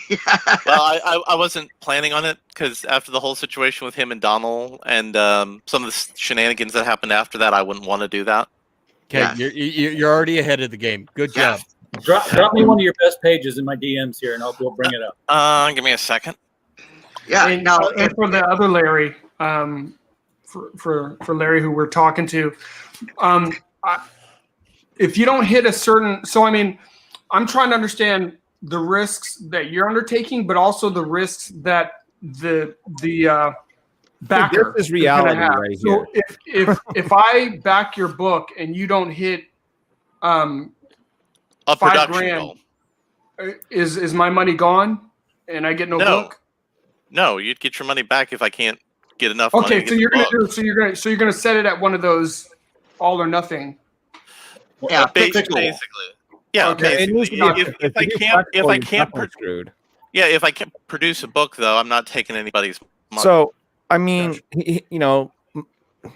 Yeah. Well, I wasn't planning on it because after the whole situation with him and Donald and some of the shenanigans that happened after that, I wouldn't want to do that. Okay, Yes. you're already ahead of the game. Good job. Yes. Drop me one of your best pages in my DMs here, and we'll bring it up. Give me a second. Yeah. And, Now, and for the other Larry, for Larry who we're talking to, if you don't hit a certain, so I mean, I'm trying to understand the risks that you're undertaking, but also the risks that the backer This is gonna reality have. right So if I back your book and you don't hit A $5 production grand, goal. is my money gone and I get no No. book? No, you'd get your money back if I can't get enough money. Okay, to so get you're the gonna book. so you're gonna set it at one of those all or nothing. yeah, Ba- fixed goal. basically. Yeah, Okay. It needs basically. to be- If I you do can't, flexible, if I you're can't, definitely screwed. yeah, if I can't produce a book though, I'm not taking anybody's money. So I mean,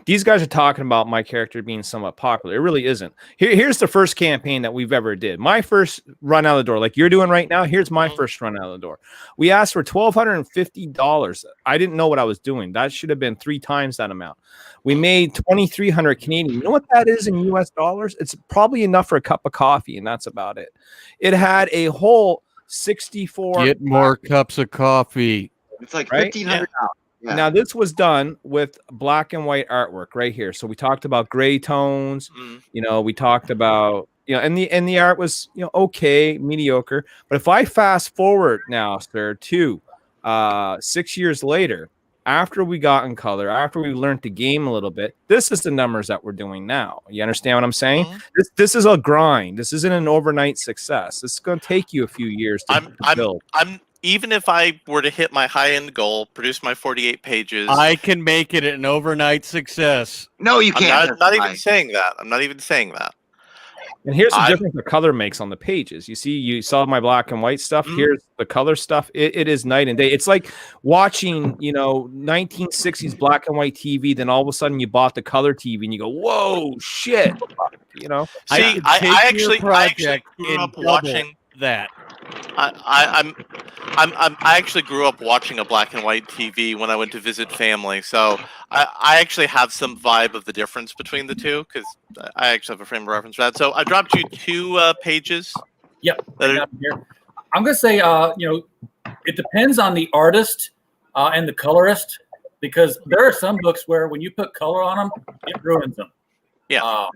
these guys are talking about my character being somewhat popular. It really isn't. Here's the first campaign that we've ever did. My first run out of the door, like you're doing right now. Here's my first run out of the door. We asked for $1,250. I didn't know what I was doing. That should have been 3 times that amount. We made 2,300 Canadian. You know what that is in US dollars? It's probably enough for a cup of coffee, and that's about it. It had a whole 64. Get more cups of coffee. It's like Right? $1,500. Yeah. Now, this was done with black and white artwork right here. So we talked about gray tones. We talked about, and the art was, okay, mediocre. But if I fast forward now, sir, to 6 years later, after we got in color, after we learned the game a little bit, this is the numbers that we're doing now. You understand what I'm saying? This is a grind. This isn't an overnight success. It's going to take you a few years to build. Even if I were to hit my high-end goal, produce my 48 pages, I can make it an overnight success. No, you can't. I'm not even saying that. I'm not even saying that. And here's the difference the color makes on the pages. You saw my black and white stuff. Here's the color stuff. It is night and day. It's like watching, 1960s black and white TV. Then all of a sudden you bought the color TV and you go, whoa, shit. See, I actually grew up watching that. I actually grew up watching a black and white TV when I went to visit family, so I actually have some vibe of the difference between the two because I actually have a frame of reference for that. So I dropped you 2 pages. Yep. I'm gonna say, it depends on the artist and the colorist, because there are some books where when you put color on them, it ruins them. Yeah.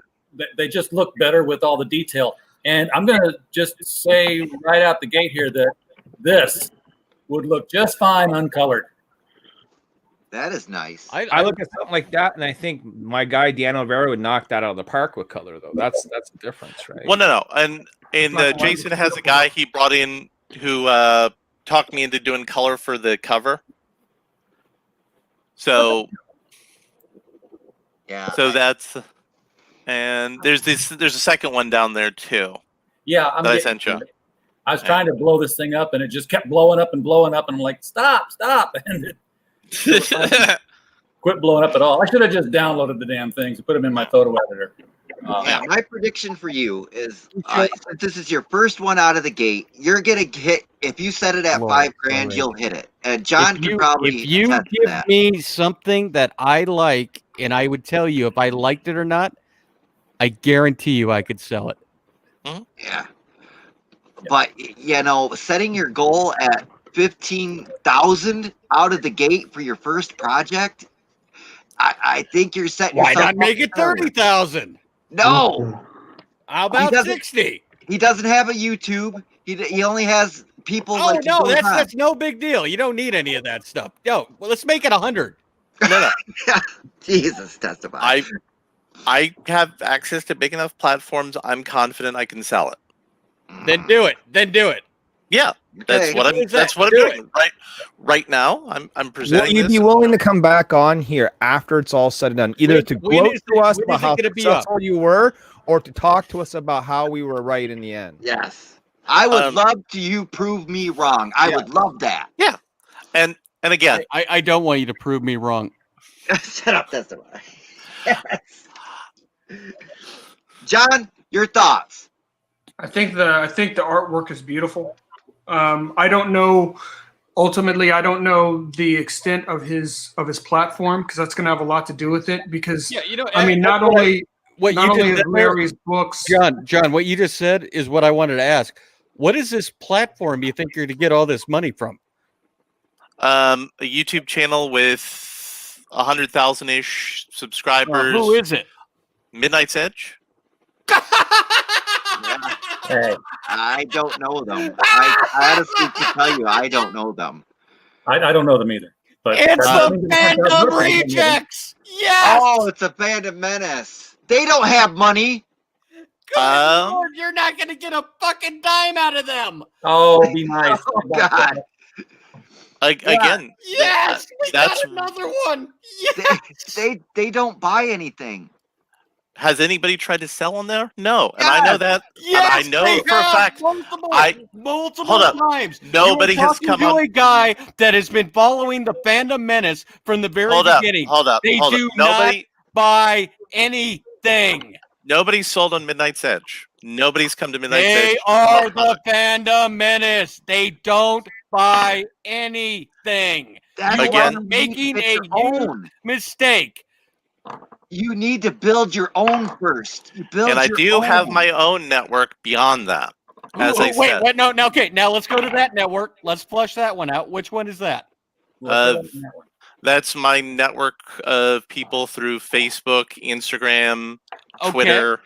They just look better with all the detail. And I'm going to just say right out the gate here that this would look just fine uncolored. That is nice. I look at something like that, and I think my guy Dan Olvera would knock that out of the park with color, though. That's the difference, right? Well, no. And Jason has a guy he brought in who talked me into doing color for the cover. So, yeah. So that's... And there's a second one down there too. Yeah, I sent you. I was trying to blow this thing up, and it just kept blowing up, and I'm like, stop! And quit blowing up at all. I should have just downloaded the damn things and put them in my photo editor. My prediction for you is, since this is your first one out of the gate, you're gonna hit. If you set it at $5,000, you'll hit it. And John can probably. If you give me something that I like, and I would tell you if I liked it or not, I guarantee you I could sell it. Yeah. But, setting your goal at 15,000 out of the gate for your first project, I think you're setting yourself. Why not make it 30,000? No. How about 60? He doesn't have a YouTube. He only has people. Oh, no, that's no big deal. You don't need any of that stuff. No, well, let's make it 100. No. Jesus, testify. I have access to big enough platforms. I'm confident I can sell it. Then do it. Yeah, that's what I'm doing right now. I'm presenting. Will you be willing to come back on here after it's all said and done, either to gloat to us about how successful you were, or to talk to us about how we were right in the end? Yes, I would love to you prove me wrong. I would love that. Yeah, and again, I don't want you to prove me wrong. Shut up, testify. Yes. John, your thoughts? I think the artwork is beautiful. I don't know. Ultimately, I don't know the extent of his platform, because that's going to have a lot to do with it. Because not only is Larry's books, John, what you just said is what I wanted to ask. What is this platform you think you're to get all this money from? A YouTube channel with 100,000-ish subscribers. Who is it? Midnight's Edge. Hey, I don't know them. I honestly can tell you, I don't know them. I don't know them either. But it's the Fandom Rejects. Yes. Oh, it's a Fandom Menace. They don't have money. Good Lord, you're not going to get a fucking dime out of them. Oh, be nice. Oh, God. Again. Yes, we got another one. Yes. They don't buy anything. Has anybody tried to sell on there? No, and I know that. Yes, and I know they for a have fact. multiple Hold up. times. Nobody You are has talking come to on. a guy that has been following the fandom menace from the very beginning. Hold up. They do not buy anything. Nobody's sold on Midnight's Edge. Nobody's come to Midnight's Edge. They are the fandom menace. They don't buy anything. That's You why are you need to making get a your huge own. mistake. You need to build your own first. You build And I your do own. have my own network beyond that. As I Wait, said. wait, no, okay. Now let's go to that network. Let's flush that one out. Which one is that? That's my network of people through Facebook, Instagram, Twitter.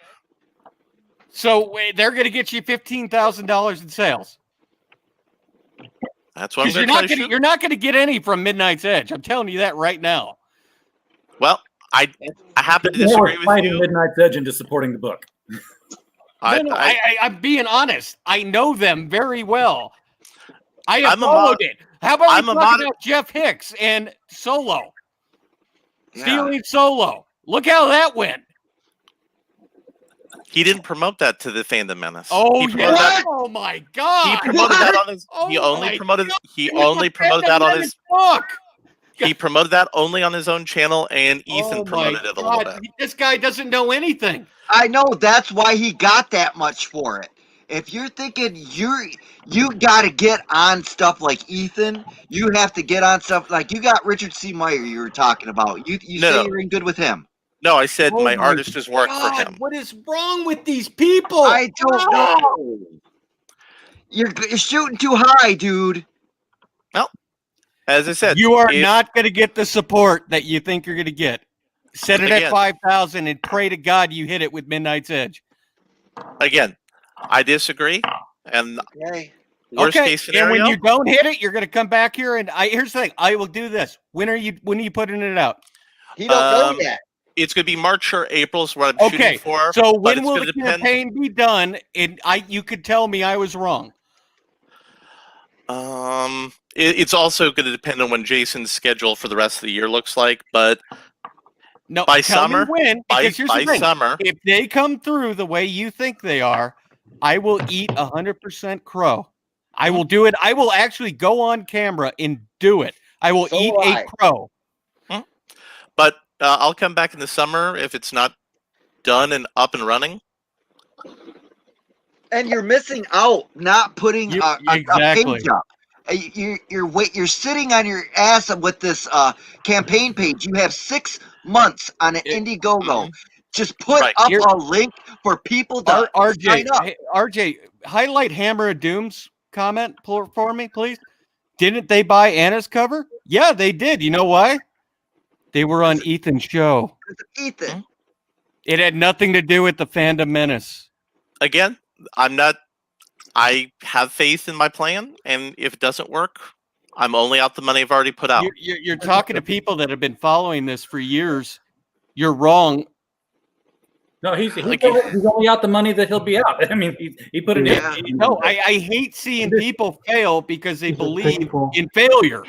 So wait, they're going to get you $15,000 in sales. That's what I'm Because going to try to shoot. you're not going to get any from Midnight's Edge. I'm telling you that right now. Well, I happen to More disagree with fighting you. Midnight's Edge into supporting the book. I'm being honest. I know them very well. I have I'm a followed it. How about I'm we a talk mod- about Jeff Hicks and Solo? Stealing Solo. Look how that went. He didn't promote that to the fandom menace. Oh, He promoted that- oh my God. He promoted that on his. He Oh only my promoted. God. He It was only the promoted Fandom that on Menace his. book. He promoted that only on his own channel, and Ethan Oh promoted my it a little God. bit. This guy doesn't know anything. I know that's why he got that much for it. If you're thinking you got to get on stuff like Ethan, you have to get on stuff like you got Richard C. Meyer. You were talking about. You No, say no. you're in good with him. No, I said Oh my my artist has worked God, for him. what is wrong with these people? I don't know. You're shooting too high, dude. Well, as I said, You are if- not going to get the support that you think you're going to get. Set it at Again. 5,000 and pray to God you hit it with Midnight's Edge. Again, I disagree. And Okay. worst case scenario, and when you don't hit it, you're going to come back here. And here's the thing: I will do this. When are you putting it out? He don't know yet. it's going to be March or April is what I'm shooting for. So but when it's will gonna the depend- campaign be done? And you could tell me I was wrong. It's also going to depend on when Jason's schedule for the rest of the year looks like. But No, by tell summer, me when. Because here's by the thing: summer, if they come through the way you think they are, I will eat 100% crow. I will do it. I will actually go on camera and do it. I will eat a crow. but I'll come back in the summer if it's not done and up and running. And you're missing out not putting a exactly. page up. You're sitting on your ass with this campaign page. You have 6 months on an Indiegogo. Just put up a link for people to sign up. RJ, highlight Hammer of Doom's comment for me, please. Didn't they buy Anna's cover? Yeah, they did. You know why? They were on Ethan's show. Ethan. It had nothing to do with the Fandom Menace. Again, I have faith in my plan, and if it doesn't work, I'm only out the money I've already put out. You're talking to people that have been following this for years. You're wrong. No, he's only out the money that he'll be out. I mean, he put it in. No, I hate seeing people fail because they believe in failure.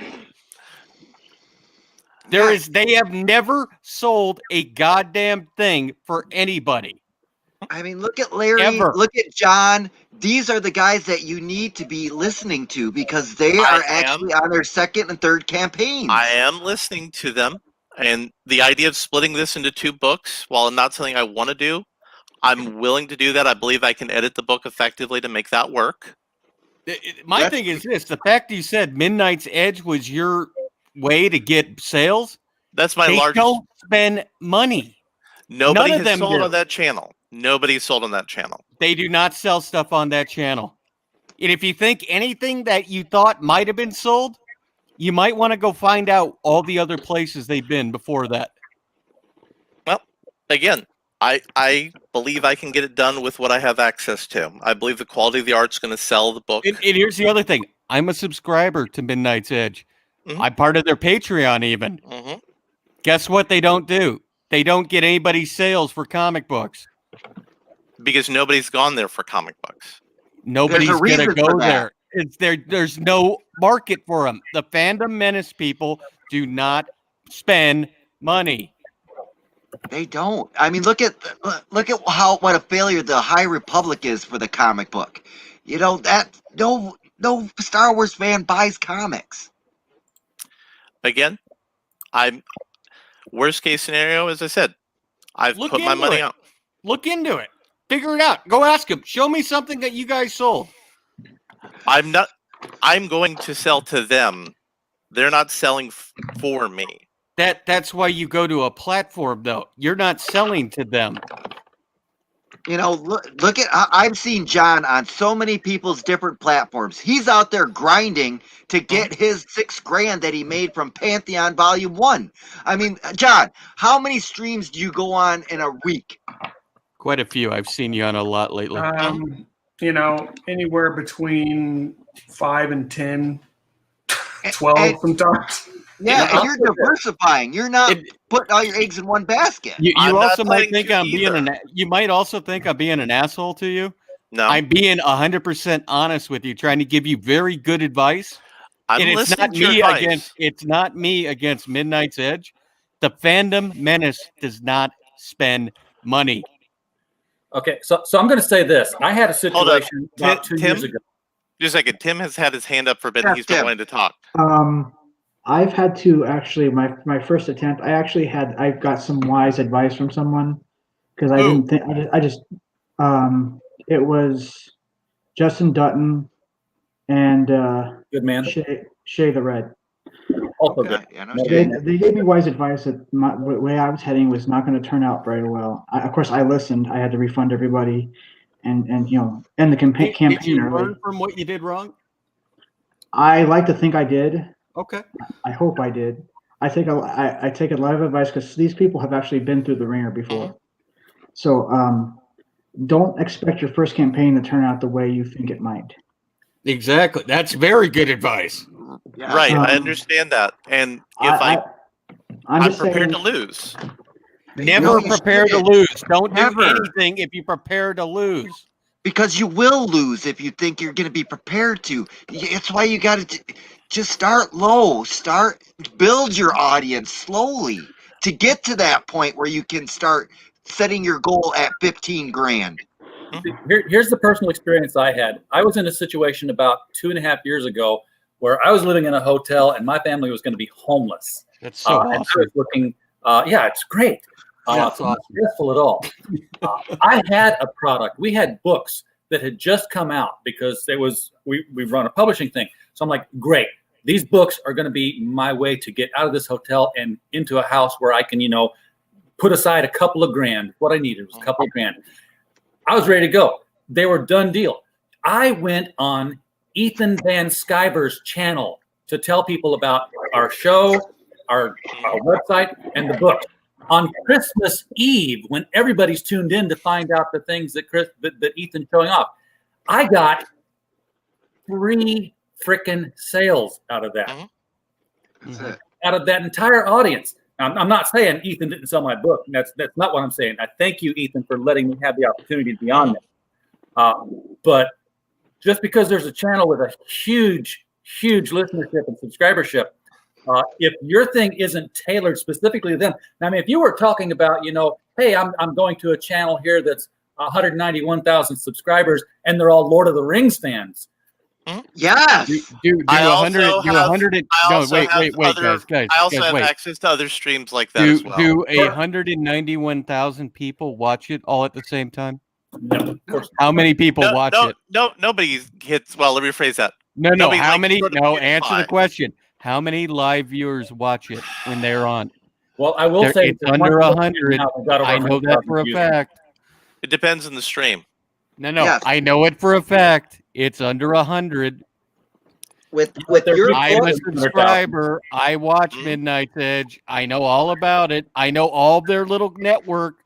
They have never sold a goddamn thing for anybody. I mean, look at Larry, Ever. look at John. These are the guys that you need to be listening to because they are actually on their second and third campaigns. I am listening to them, and the idea of splitting this into 2 books, while not something I want to do, I'm willing to do that. I believe I can edit the book effectively to make that work. My thing is this: the fact you said Midnight's Edge was your way to get sales. That's my they largest. Don't spend money. Nobody None of has them sold do. on that channel. Nobody sold on that channel. They do not sell stuff on that channel. And if you think anything that you thought might have been sold, you might want to go find out all the other places they've been before that. Well, again, I believe I can get it done with what I have access to. I believe the quality of the art's going to sell the book. And here's the other thing. I'm a subscriber to Midnight's Edge. Mhm. I'm part of their Patreon even. Mm-hmm. Guess what they don't do? They don't get anybody's sales for comic books. Because nobody's gone there for comic books. Nobody's There's a going to reason go for that. there. There's no market for them. The Fandom Menace people do not spend money. They don't. I mean, look at what a failure the High Republic is for the comic book. You know that no Star Wars fan buys comics. Again, I'm worst case scenario, as I said, I've Look put my into money it. out. Look into it. Figure it out. Go ask them. Show me something that you guys sold. I'm going to sell to them. They're not selling for me. That's why you go to a platform, though. You're not selling to them. You know, look at I've seen John on so many people's different platforms. He's out there grinding to get his $6,000 that he made from Pantheon Volume 1. I mean, John, how many streams do you go on in a week? Quite a few. I've seen you on a lot lately. You know, anywhere between 5 and 10, 12 sometimes. Yeah, and you're diversifying. You're not putting all your eggs in one basket. You also might think I'm being you might also think I'm being an asshole to you. No, I'm being 100% honest with you, trying to give you very good advice. I'm and listening to your advice. It's not me against Midnight's Edge. The fandom menace does not spend money. Okay, so I'm going to say this. I had a situation about 2 years ago. Just a second. Tim has had his hand up for a bit. He's been wanting to talk. I've had to actually my first attempt. I got some wise advice from someone because I didn't think it was Justin Dutton and good man Shay the Red. Also good. They gave me wise advice that the way I was heading was not going to turn out very well. Of course, I listened. I had to refund everybody, and end the campaign. Did you learn from what you did wrong? I like to think I did. Okay. I hope I did. I take a lot of advice because these people have actually been through the ringer before. So don't expect your first campaign to turn out the way you think it might. Exactly. That's very good advice. Yeah. Right. I understand that. And if I'm prepared to lose. Never prepare to lose. Don't do anything if you prepare to lose. Because you will lose if you think you're going to be prepared to. It's why you got to just start low. Build your audience slowly to get to that point where you can start setting your goal at $15,000. Here's the personal experience I had. I was in a situation about 2.5 years ago where I was living in a hotel and my family was going to be homeless. That's so awesome. And I was looking, it's great. It's not stressful at all. I had a product. We had books that had just come out because we run a publishing thing. So I'm like, great. These books are going to be my way to get out of this hotel and into a house where I can, put aside a couple of grand. What I needed was a couple of grand. I was ready to go. They were done deal. I went on Ethan Van Sciver's channel to tell people about our show, our website, and the book. On Christmas Eve, when everybody's tuned in to find out the things that Ethan's showing off, I got 3 freaking sales out of that. That's it. Out of that entire audience. I'm not saying Ethan didn't sell my book. That's not what I'm saying. I thank you, Ethan, for letting me have the opportunity to be on there. But just because there's a channel with a huge listenership and subscribership, if your thing isn't tailored specifically to them, I mean, if you were talking about, hey, I'm going to a channel here that's 191,000 subscribers, and they're all Lord of the Rings fans. Yes. Do 100. No, wait, guys. I also have access to other streams like that as well. Do 191,000 people watch it all at the same time? No, of course. How many people watch it? No, nobody hits. Well, let me rephrase that. No. How many? No, answer the question. How many live viewers watch it when they're on? Well, I will say it's under 100. I know that for a fact. It depends on the stream. No. Yes. I know it for a fact. It's under 100. With your I'm a subscriber. I watch Midnight's Edge. I know all about it. I know all their little network.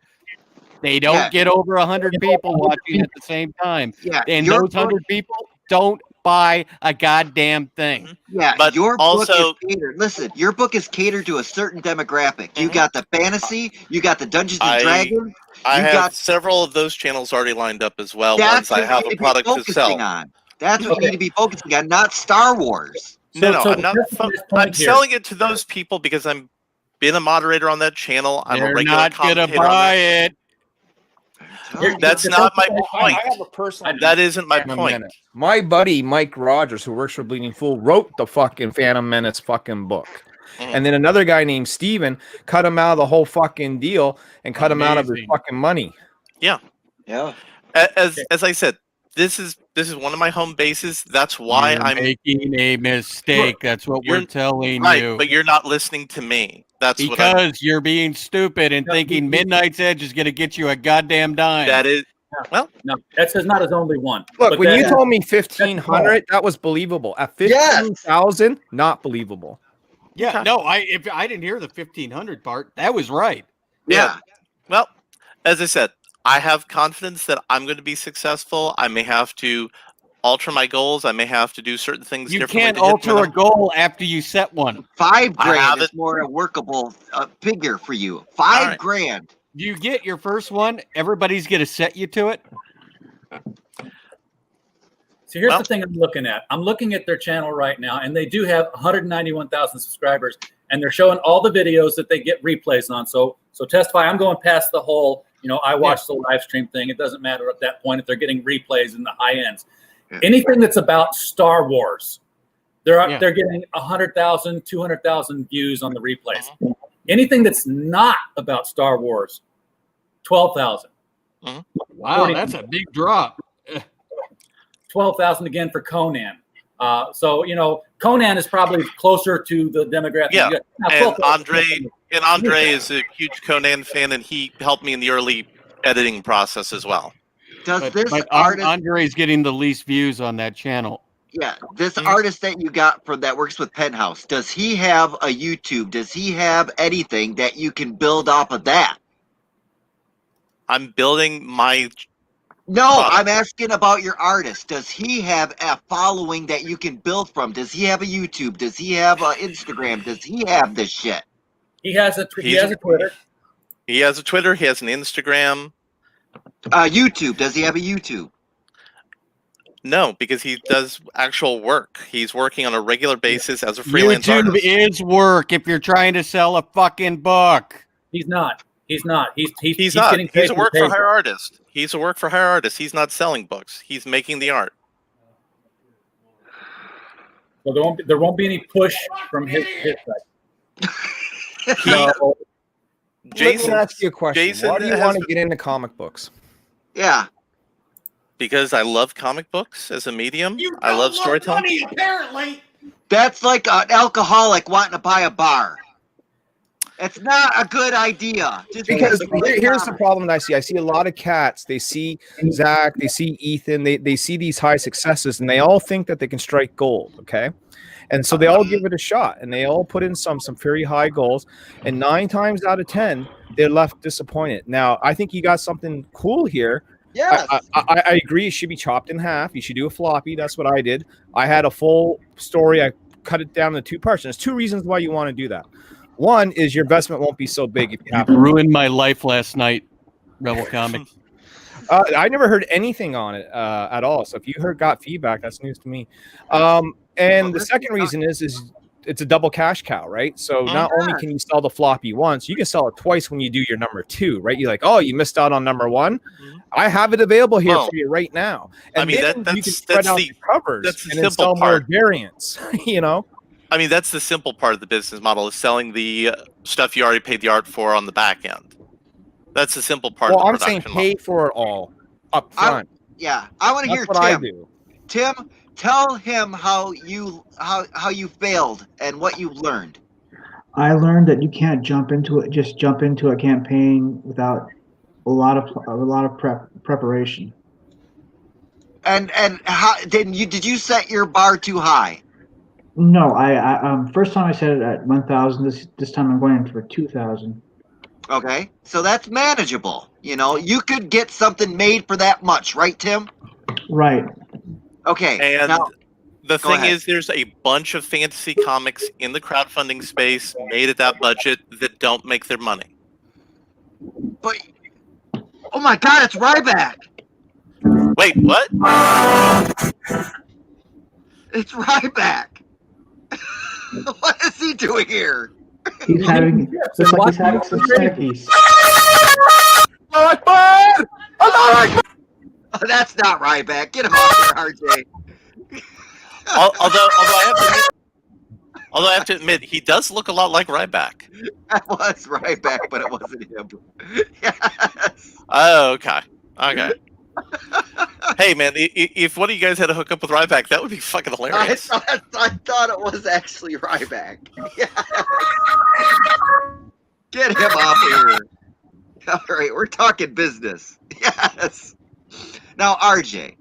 They don't get over 100 people watching at the same time. Yeah, and those 100 people don't buy a goddamn thing. Yeah, but your also, book is catered. Listen, your book is catered to a certain demographic. You got the fantasy, you got the Dungeons and Dragons. I have several of those channels already lined up as well. Once I have a product to sell. That's what you need to be focusing on, not Star Wars. I'm not. I'm selling it to those people because been a moderator on that channel. I'm a They're regular not gonna commentator on buy that. it. That's not my I point. have a personal. That isn't my Phantom point. Menace. My buddy Mike Rogers, who works for Bleeding Fool, wrote the fucking Phantom Menace fucking book. And then another guy named Steven cut him out of the whole fucking deal and cut him out of his fucking money. Yeah. As I said, this is one of my home bases. That's why I'm making a mistake. That's what we're telling right, you. but you're not listening to me. That's because you're being stupid and thinking Midnight's Edge is going to get you a goddamn dime. That is no, that's not his only one. Look, But when that- you told me 1,500, that was believable. At 15,000, not believable. Yeah, no, I didn't hear the 1,500 part. That was right. Yeah. Well, as I said, I have confidence that I'm going to be successful. I may have to alter my goals. I may have to do certain things You differently. can't to hit alter my a goal after you set one. $5 I have grand is it. more a workable figure for you. $5 grand. You get your first one, everybody's going to set you to it. So here's the thing I'm looking at. I'm looking at their channel right now, and they do have 191,000 subscribers, and they're showing all the videos that they get replays on. So Testify, I'm going past the whole, I watch the live stream thing. It doesn't matter at that point if they're getting replays in the high ends. Anything that's about Star Wars, they're getting 100,000, 200,000 views on the replays. Anything that's not about Star Wars, 12,000. Wow, that's a big drop. 12,000 again for Conan. So Conan is probably closer to the demographic. Yeah, Now, and Andre is a huge Conan fan, and he helped me in the early editing process as well. But Andre's getting the least views on that channel. Yeah, this artist that you got that works with Penthouse, does he have a YouTube? Does he have anything that you can build off of that? I'm building my. No, I'm asking about your artist. Does he have a following that you can build from? Does he have a YouTube? Does he have an Instagram? Does he have this shit? He has a Twitter. He has a Twitter. He has an Instagram. YouTube. Does he have a YouTube? No, because he does actual work. He's working on a regular basis as a freelance YouTube artist. is work if you're trying to sell a fucking book. He's not. He's not. He's not. getting paid He's a for work for paper. hire artist. He's a work for hire artist. He's not selling books. He's making the art. So there won't be any push from his side. Jason, let me ask you a question. Jason Why do you want to get into comic books? Yeah. Because I love comic books as a medium. I love storytelling. Money, apparently. That's like an alcoholic wanting to buy a bar. It's not a good idea. Just Because because here's the problem that I see. I see a lot of cats. They see Zach, they see Ethan, they see these high successes, and they all think that they can strike gold, okay? And so they all give it a shot, and they all put in some very high goals, and 9 times out of 10, they're left disappointed. Now, I think you got something cool here. Yes. I agree. It should be chopped in half. You should do a floppy. That's what I did. I had a full story. I cut it down into 2 parts. And there's 2 reasons why you want to do that. One is your investment won't be so big if you have to. Ruined my life last night, Rebel Comic. I never heard anything on it at all. So if you got feedback, that's news to me. And the second reason is it's a double cash cow, right? So not only can you sell the floppy once, you can sell it twice when you do your number 2, right? You're like, oh, you missed out on number 1. I have it available here for you right now. And I mean, then you can spread out the covers and then sell more variants, I mean, that's the simple part of the business model is selling the stuff you already paid the art for on the back end. That's the simple part of the I'm production saying pay for it all up front. I want to hear That's what I Tim. do. Tim, tell him how you failed and what you learned. I learned that you can't jump into a campaign without a lot of preparation. And how did you set your bar too high? No, I first time I set it at 1,000. This time I'm going in for 2,000. Okay, so that's manageable. You could get something made for that much, right, Tim? Right. Okay. And now, the thing ahead. is, there's a bunch of fantasy comics in the crowdfunding space made at that budget that don't make their money. But oh my God, it's Ryback. Wait, what? It's Ryback. What is he doing here? He's having looks like he's having some centerpiece. Oh, that's not Ryback. Get him off there, RJ. Although I have to admit, he does look a lot like Ryback. That was Ryback, but it wasn't him. Yes. Oh, okay. Hey, man, if one of you guys had to hook up with Ryback, that would be fucking I hilarious. thought it was actually Ryback. Yes. Get him off here. All right, we're talking business. Yes. Now, RJ,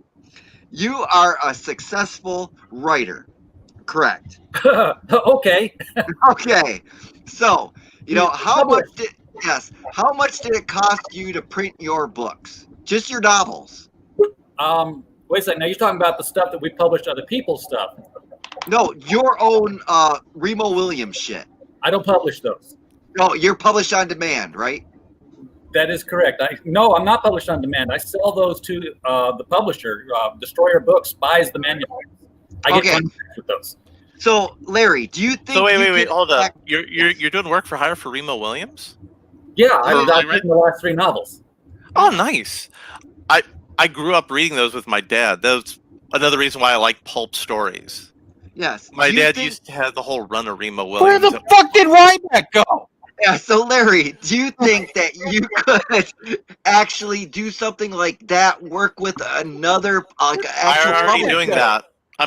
you are a successful writer, correct? Okay. Okay. So, how much did it cost you to print your books? Just your novels? Wait a second. Now you're talking about the stuff that we published, other people's stuff. No, your own Remo Williams shit. I don't publish those. No, you're published on demand, right? That is correct. No, I'm not published on demand. I sell those to the publisher. Destroyer Books buys the manuscripts. I get contracts with those. So, Larry, do you think? So wait, hold up. You're doing work for hire for Remo Williams? Yeah, I've written the last 3 novels. Oh, nice. I grew up reading those with my dad. That's another reason why I like pulp stories. Yes. My dad used to have the whole run of Remo Williams. Where the fuck did Ryback go? Yeah, so Larry, do you think that you could actually do something like that? Work with another actual I'm already doing publisher? that. I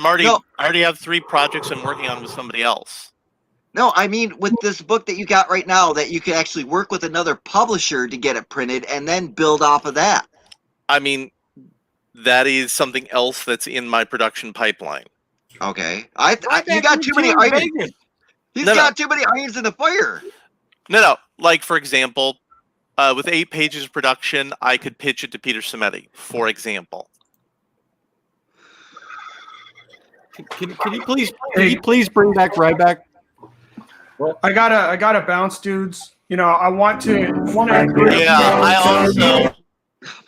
already have 3 projects I'm working on with somebody else. No, I mean with this book that you got right now, that you could actually work with another publisher to get it printed and then build off of that. I mean, that is something else that's in my production pipeline. Okay, you got too many irons. He's got too many irons in the fire. No. Like, for example, with 8 pages of production, I could pitch it to Peter Cimetti, for example. Can you please bring back Ryback? Well, I gotta bounce, dudes. I want to. Yeah,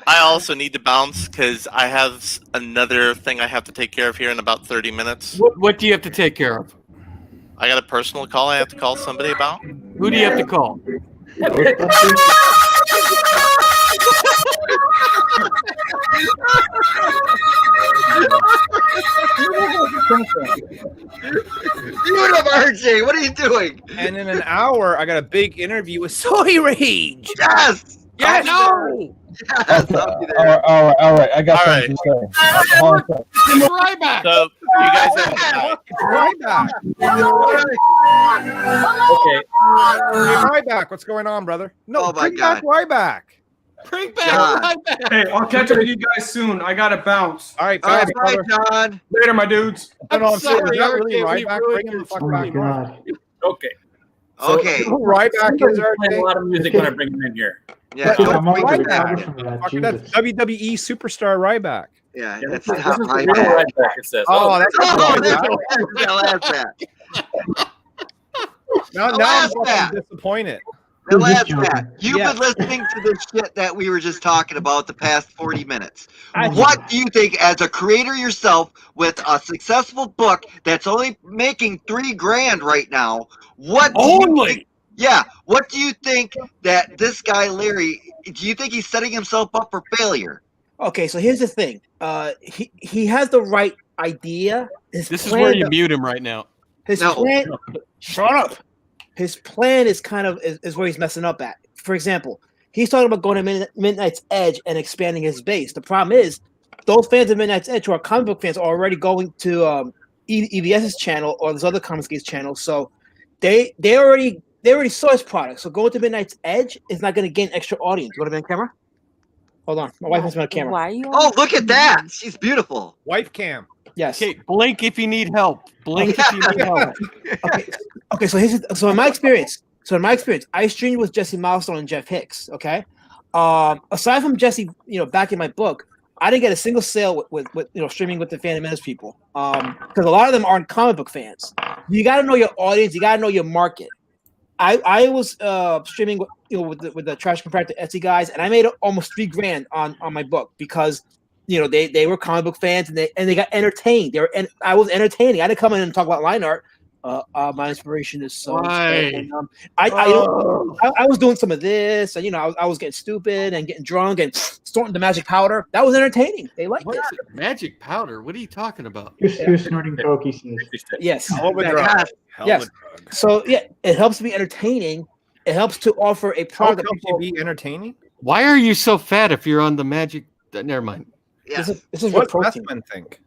I also need to bounce because I have another thing I have to take care of here in about 30 minutes. What do you have to take care of? I got a personal call I have to call somebody about. Who do you have to call? RJ, what are you doing? And in an hour, I got a big interview with Soy Rage. Yes. Yes. No. Yes. All right. I got something to say. It's Ryback. So you guys have Ryback. Okay. Hey, Ryback, what's going on, brother? No, bring back Ryback. Bring back Ryback. Hey, I'll catch up with you guys soon. I gotta bounce. All right, All right, John. Later, my dudes. I'm sorry, is that really RJ, Ryback? we Bring him the fuck Oh my back. god. Okay. Okay. Who Ryback is Playing a lot of music when I bring him in here. Yeah. Yeah, Don't I'm over bring the it back. cover from that. Fucker, that's Jesus. WWE superstar Ryback. Yeah, Yeah, that's this is not the right real back. Ryback, it says. Oh, that's Oh, Ryback. that's that. Now I'm Alas, fucking Matt. disappointed. The Who's this last joking? Matt, you've Yeah. been listening to this shit that we were just talking about the past 40 minutes. I- What do you think, as a creator yourself, with a successful book that's only making $3,000 right now? What do you think? Yeah, what do you think that this guy Larry? Do you think he's setting himself up for failure? Okay, so here's the thing. He has the right idea. This is where you mute him right now. His No. plan. Shut up. His plan is kind of is where he's messing up at. For example, he's talking about going to Midnight's Edge and expanding his base. The problem is, those fans of Midnight's Edge who are comic book fans are already going to EVS's channel or this other Comics Geeks channel, so they already saw his product. So going to Midnight's Edge is not going to gain extra audience. You want to be on camera? Hold on, my wife has been on camera. Why are you? Oh, look at that! She's beautiful. Wife cam. Yes. Okay, blink if you need help. Blink if you need help. Okay. So in my experience, I streamed with Jesse Milestone and Jeff Hicks. Okay. Aside from Jesse, back in my book, I didn't get a single sale with streaming with the Phantom Menace people. Because a lot of them aren't comic book fans. You got to know your audience. You got to know your market. I was streaming with the Trash Compactor Etsy guys, and I made almost $3,000 on my book because they were comic book fans and they got entertained. I was entertaining. I didn't come in and talk about line art. My inspiration is so. Why? And, I was doing some of this, and I was getting stupid and getting drunk and snorting the magic powder. That was entertaining. They liked it. Magic powder? What are you talking about? He was snorting coke, he says. Yes. Hell of a exactly. drug. Hell of a Yes. drug. So yeah, it helps to be entertaining. It helps to offer a How product that helps people. you be entertaining? Why are you so fat if you're on the magic? Never mind. Yeah. This is What what does protein. men think?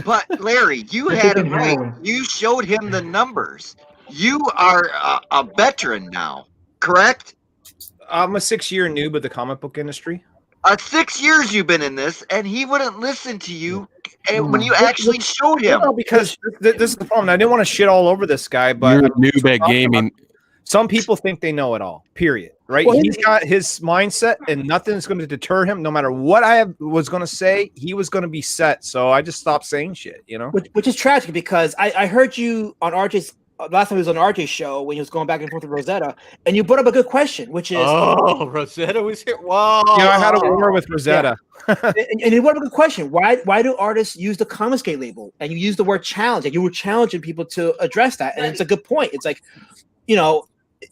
But Larry, you They're had it taking right. heroin. You showed him the numbers. You are a veteran now, correct? I'm a 6-year noob of the comic book industry. 6 years you've been in this, and he wouldn't listen to you when you Well, actually showed him. No, because this is the problem. I didn't want to shit all over this guy, but You're a noob at gaming. some people think they know it all. Period. Right? Well, He's got his mindset, and nothing's going to deter him. No matter what was going to say, he was going to be set. So I just stopped saying shit. Which is tragic because I heard you on RJ's last time he was on RJ's show when he was going back and forth with Rosetta, and you brought up a good question, which is Rosetta was here. Wow. I had a war with Rosetta. and you brought up a good question. Why do artists use the Comicsgate label? And you use the word challenge, and you were challenging people to address that. And it's a good point. It's like,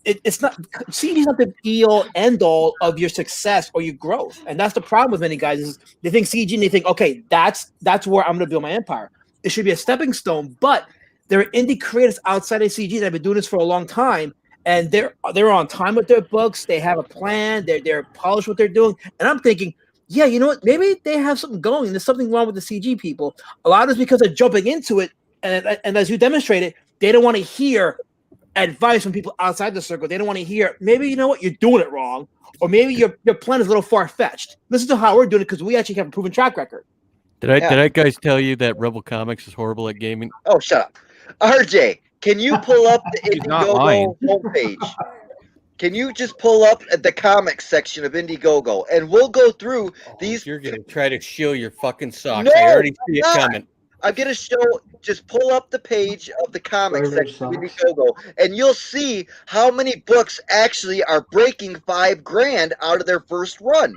it's not CG's not the end all of your success or your growth, and that's the problem with many guys is they think CG and they think, okay, that's where I'm going to build my empire. It should be a stepping stone, but there are indie creators outside of CG that have been doing this for a long time, and they're on time with their books. They have a plan. They're polished what they're doing, and I'm thinking, yeah, you know what? Maybe they have something going. There's something wrong with the CG people. A lot of it's because they're jumping into it, and as you demonstrated, they don't want to hear advice from people outside the circle. They don't want to hear, maybe you know what, you're doing it wrong, or maybe your plan is a little far-fetched. Listen to how we're doing it because we actually have a proven track record. Did I guys tell you that Rebel Comics is horrible at gaming? Oh, shut up. RJ, can you pull up the not lying. Indiegogo homepage? Can you just pull up the comics section of Indiegogo, and we'll go through these. You're going to try to show your fucking socks. No, I already see it I'm not. coming. I'm going to show, just pull up the page of the comics Further section of socks. Indiegogo, and you'll see how many books actually are breaking $5,000 out of their first run.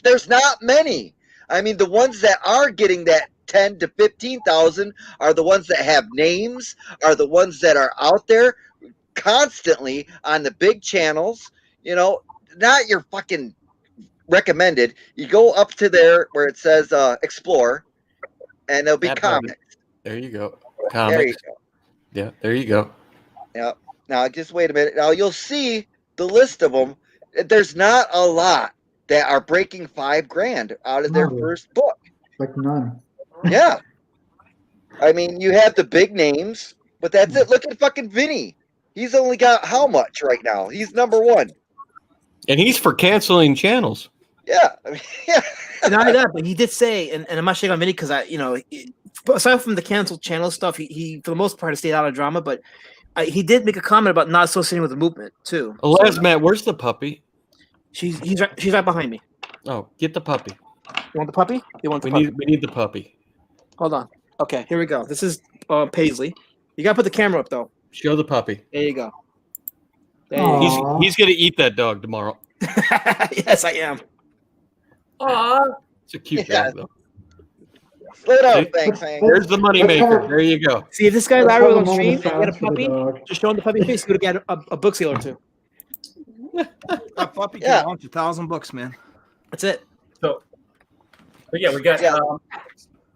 There's not many. I mean, the ones that are getting that 10 to 15,000 are the ones that have names, are the ones that are out there constantly on the big channels, not your fucking recommended. You go up to there where it says explore, and there'll be That button. comics. There you go. There you Comics. go. Yeah, there you go. Yeah. Now, just wait a minute. Now, you'll see the list of them. There's not a lot that are breaking $5,000 out of their No. first book. Like none. Yeah. I mean, you have the big names, but that's it. Look at fucking Vinny. He's only got how much right now? He's number one. And he's for canceling channels. Yeah. I mean, yeah. And not only that, but he did say, and I'm not shaking on Vinny because aside from the canceled channel stuff, he for the most part has stayed out of drama, but he did make a comment about not associating with the movement too. Matt, where's the puppy? She's right behind me. Oh, get the puppy. You want the puppy? You want the We puppy? need the puppy. Hold on. Okay, here we go. This is Paisley. You gotta put the camera up though. Show the puppy. There you go. There you go. He's gonna eat that dog tomorrow. Yes, I am. It's a cute dog though. Slow down, See? thanks, Hank. There's the moneymaker. There you go. See, if this guy Larry was on Let's have a stream moment and of he had a silence for the puppy, dog. just show him the puppy face, he would have got a book seal or two. That puppy Yeah. can launch 1,000 books, man. That's it. So, but yeah, we got Yeah.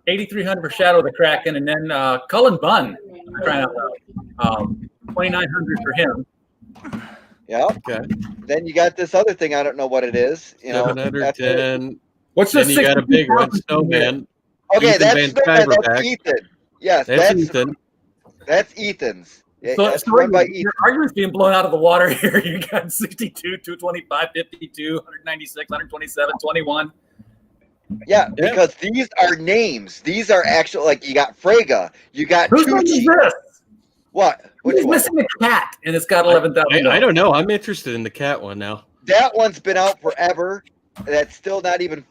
8,300 for Shadow of the Kraken, and then Cullen Bunn, crying out loud. 2,900 for him. Yeah. Okay. Then you got this other thing. I don't know what it is. 710. What's Then the you got a big one, 60,000? Snowman. Okay, Ethan that's Van Snowman, that's Sciverback. Ethan. Yes, That's Ethan. That's Ethan's. Yeah, So, that's run by Ethan. your argument's being blown out of the water here. You got 62, 225, 52, 196, 127, 21. Yeah, because these are names. These are actual, like, you got Frega. You got Whose name is Tucci. this? What? Which He's one? missing a cat, and it's got 11,000. I don't know. I'm interested in the cat one now. That one's been out forever. That's still not even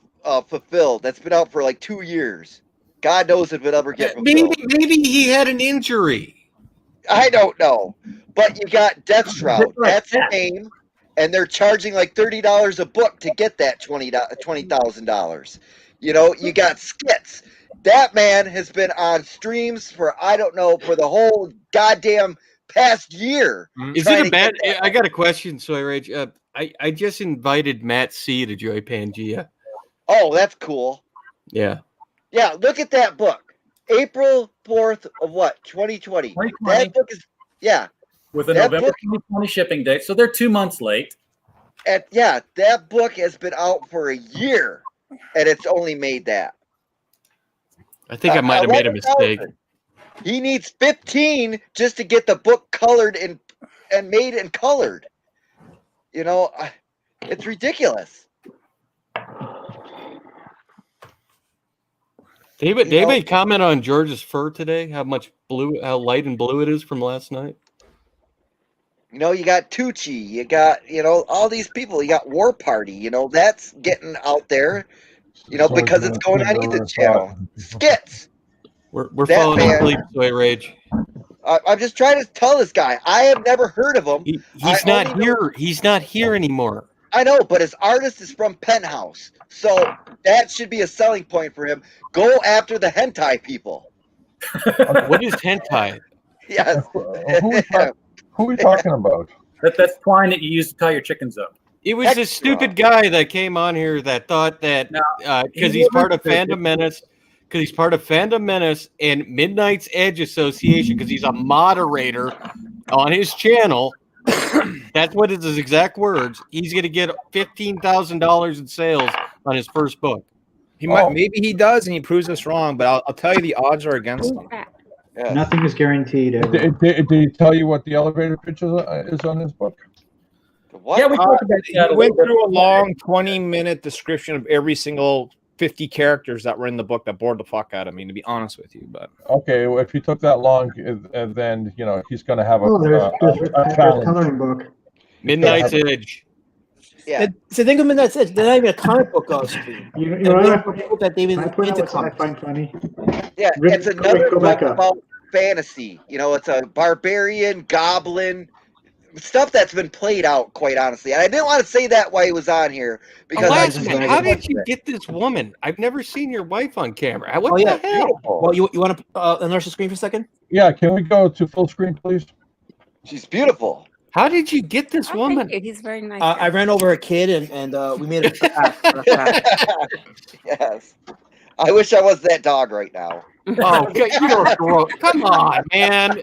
fulfilled. That's been out for like 2 years. God knows if it ever get fulfilled. Maybe he had an injury. I don't know. But you got Death Shroud. That's the name. And they're charging like $30 a book to get that $20,000. You know, you got Skits. That man has been on streams for for the whole goddamn past year. Is it a bad? I got a question, Soy Rage. I just invited Matt C to Joy Pangea. Oh, that's cool. Yeah. Yeah, look at that book. April 4th of what? 2020. That book is with a November 2020 shipping date, so they're 2 months late. That book has been out for a year, and it's only made that. I think I might have made a mistake. He needs 15 just to get the book colored and made and colored. You know, it's ridiculous. David, comment on George's fur today. How light and blue it is from last night. You know, you got Tucci, you got, all these people. You got War Party, that's getting out there, because it's going on Ethan's channel. Skits. We're falling asleep, Soy Rage. I'm just trying to tell this guy. I have never heard of him. He's not here. He's not here anymore. I know, but his artist is from Penthouse. So that should be a selling point for him. Go after the hentai people. What is hentai? Yes. Who are we talking about? That's twine that you use to tie your chickens up. It was this stupid guy that came on here that thought that because he's part of Fandom Menace, and Midnight's Edge Association, because he's a moderator on his channel. That's what his exact words. He's going to get $15,000 in sales on his first book. Maybe he does, and he proves us wrong. But I'll tell you, the odds are against him. Yeah. Nothing is guaranteed. Did he tell you what the elevator pitch is on his book? What? Yeah, we talked about that. He went through a long 20-minute description of every single 50 characters that were in the book that bored the fuck out of me, to be honest with you. But okay, well, if he took that long, then he's going to have a coloring book. Midnight's Edge. Yeah. So think of Midnight's Edge. They're not even a comic book stream. You know people that they even into I find funny. Yeah, it's another book about fantasy. It's a barbarian, goblin, stuff that's been played out, quite honestly. And I didn't want to say that while he was on here because how did you get this woman? I've never seen your wife on camera. What the hell? Beautiful. Well, you want to enlarge the screen for a second? Yeah, can we go to full screen, please? She's beautiful. How did you get this woman? He's very nice. I ran over a kid and we made it. Yes. I wish I was that dog right now. Oh, you're gross. Come on, man.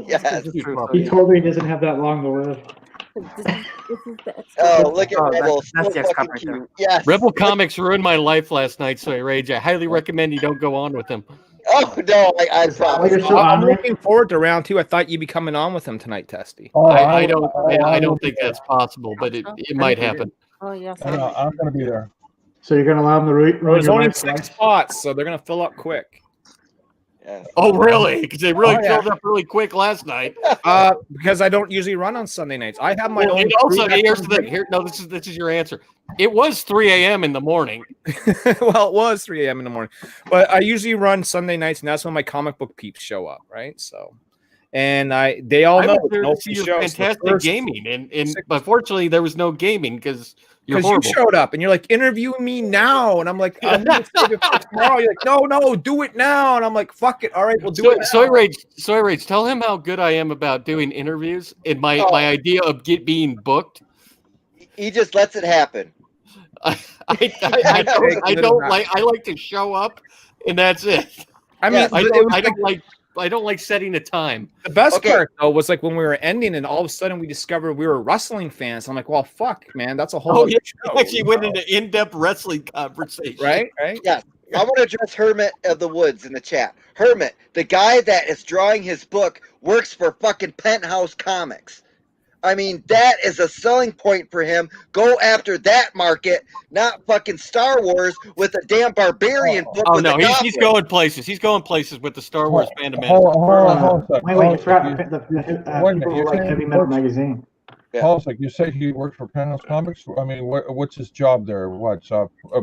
Yes. He told me he doesn't have that long to live. Oh, look at Rebel. So fucking cute. Yes. Rebel Comics ruined my life last night, Soy Rage. I highly recommend you don't go on with him. Oh no, I promise. I'm looking forward to round 2. I thought you'd be coming on with him tonight, Testy. I don't think that's possible, but it might happen. Oh yes. I'm going to be there. So you're going to allow him to ruin There's your only life, 6 spots, so they're going to fill up quick. Yes. Oh, really? Because they really filled up really quick last night. Because I don't usually run on Sunday nights. I have my own. And also, here's the thing. This is your answer. It was 3 a.m. in the morning. Well, it was 3 a.m. in the morning, but I usually run Sunday nights, and that's when my comic book peeps show up, right? So, and they all know there to see your fantastic gaming, and unfortunately, there was no gaming because you showed up, and you're like, interview me now, and I'm like, I'm gonna save it for tomorrow. You're like, no, do it now, and I'm like, fuck it, all right, we'll do it. Soy Rage, tell him how good I am about doing interviews and my idea of being booked. He just lets it happen. I like to show up, and that's it. I mean, I don't like setting a time. The best part though was like when we were ending, and all of a sudden we discovered we were wrestling fans. I'm like, well, fuck, man, that's a whole. Yeah, show, actually went into in-depth wrestling conversation. Right. Yeah, I want to address Hermit of the Woods in the chat. Hermit, the guy that is drawing his book, works for fucking Penthouse Comics. I mean, that is a selling point for him. Go after that market, not fucking Star Wars with a damn barbarian book. Oh no, he's going places. He's going places with the Star Wars fandom. Wait, you forgot the people who like Heavy Metal Magazine. Paul's like, you say he works for Penthouse Comics? I mean, what's his job there? What,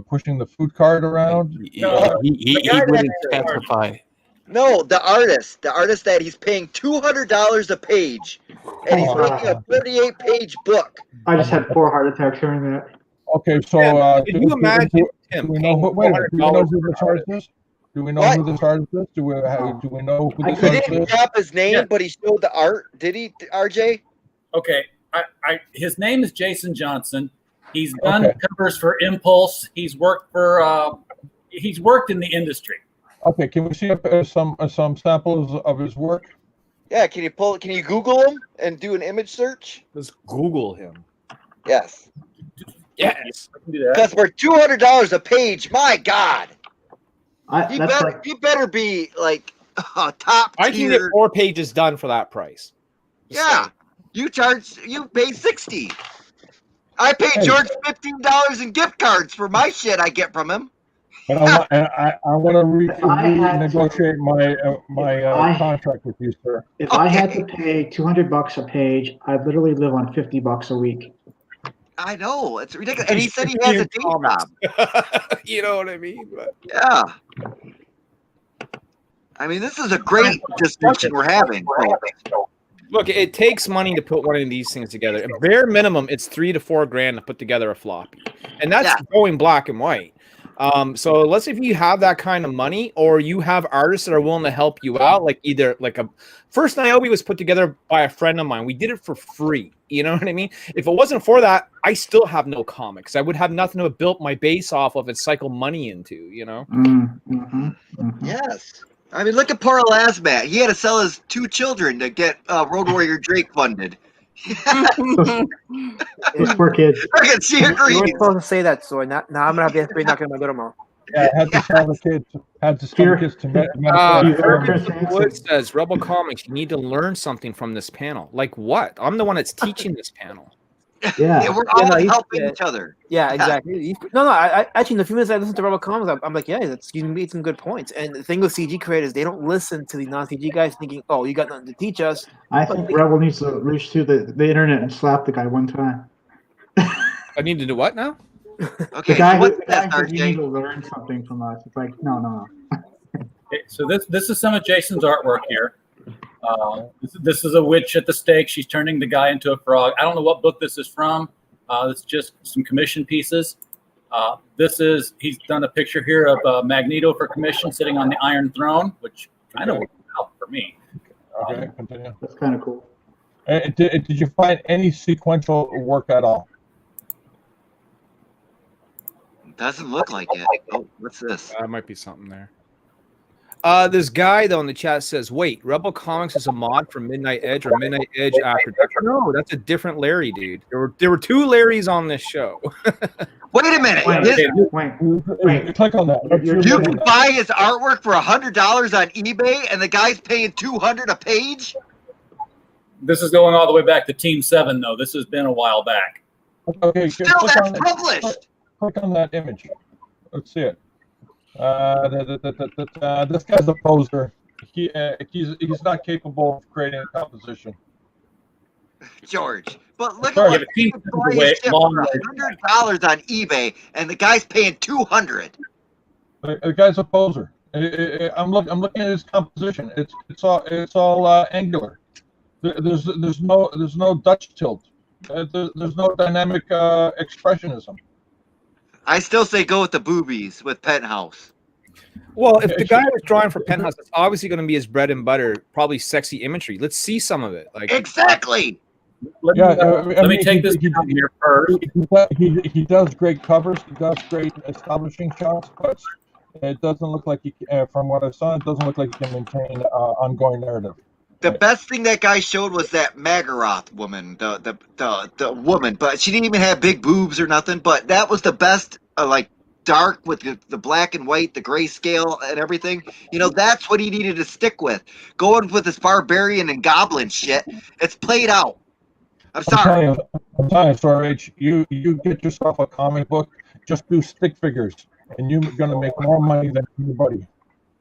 pushing the food cart around? No, he wouldn't specify. No, the artist that he's paying $200 a page, and he's making a 38-page book. I just had 4 heart attacks hearing that. Okay, so Can you imagine do him we know paying who? Wait a minute. Do we know $400 who this artist is? Do we know What? who this artist is? Do we know who this He artist didn't is? drop his name, Yeah. but he showed the art. Did he, RJ? Okay, his name is Jason Johnson. He's done Okay. covers for Impulse. He's worked for. He's worked in the industry. Okay, can we see some samples of his work? Yeah. Can you Google him and do an image search? Let's Google him. Yes. Yes. I can do that. Because for $200 a page, my God, he That's better like, he better be like top I can get tier. 4 pages done for that price. Yeah. You pay 60. I pay Hey. George $15 in gift cards for my shit I get from him. But I want to If I had to- renegotiate my I- contract with you, sir. if I had to pay $200 a page, I'd literally live on $50 a week. I know, it's ridiculous. And he said he has a day job. You know what I mean? But Yeah. I mean, this is a great discussion we're having. look, it takes money to put one of these things together. At bare minimum, it's $3 to $4 grand to put together a floppy, and that's going black and white. So let's say if you have that kind of money, or you have artists that are willing to help you out, like either like a first Niobe was put together by a friend of mine. We did it for free. You know what I mean? If it wasn't for that, I still have no comics. I would have nothing to have built my base off of and cycle money into, you know? Yes. I mean, look at poor Lasmat. He had to sell his 2 children to get Road Warrior Drake funded. Those poor kids. I can see it. You were supposed to say that, so now I'm gonna have the FBI knocking on my door tomorrow. Yeah, had to sell the kids. Had to sell the kids to Urban Wood says, Rebel Comics, you need to learn something from this panel. Like what? I'm the one that's teaching this panel. Yeah. We're all helping each other. Yeah, exactly. I actually, the few minutes I listen to Rebel Comics, I'm like, yeah, you made some good points. And the thing with CG creators, they don't listen to the non-CG guys thinking, oh, you got nothing to teach us. I think Rebel needs to reach through the internet and slap the guy one time. I need to do what now? Okay, the guy, so the guy says you need to learn something from us. It's like, no. Okay, so this is some of Jason's artwork here. This is a witch at the stake. She's turning the guy into a frog. I don't know what book this is from. It's just some commission pieces. He's done a picture here of Magneto for commission sitting on the Iron Throne, which kind of worked out for me. Okay, continue. That's kind of cool. Did you find any sequential work at all? Doesn't look like it. Oh, what's this? Might be something there. This guy though in the chat says, "Wait, Rebel Comics is a mod for Midnight Edge or Midnight Edge after?" No, that's a different Larry, dude. There were 2 Larrys on this show. Wait a minute. Wait. Click on that. You can buy his artwork for $100 on eBay, and the guy's paying $200 a page. This is going all the way back to Team 7, though. This has been a while back. Okay, Still, click that's on that. published. Click on that image. Let's see it. This guy's a poser. He's not capable of creating a composition. George, but look Sorry, at what you can buy his shit for $100 on eBay, and the guy's paying $200. The guy's a poser. I'm looking at his composition. It's all angular. There's no Dutch tilt. There's no dynamic expressionism. I still say go with the boobies with Penthouse. Well, if the guy was drawing for Penthouse, it's obviously going to be his bread and butter, probably sexy imagery. Let's see some of it. Like Exactly. Let me take this down here first. He does great covers. He does great establishing shots, but it doesn't look like from what I saw, it doesn't look like he can maintain ongoing narrative. The best thing that guy showed was that Magaroth woman, the woman, but she didn't even have big boobs or nothing. But that was the best, like dark with the black and white, the grayscale and everything. You know, that's what he needed to stick with. Going with this barbarian and goblin shit, it's played out. I'm sorry. I'm telling you, Star H, you get yourself a comic book, just do stick figures, and you're gonna make more money than anybody.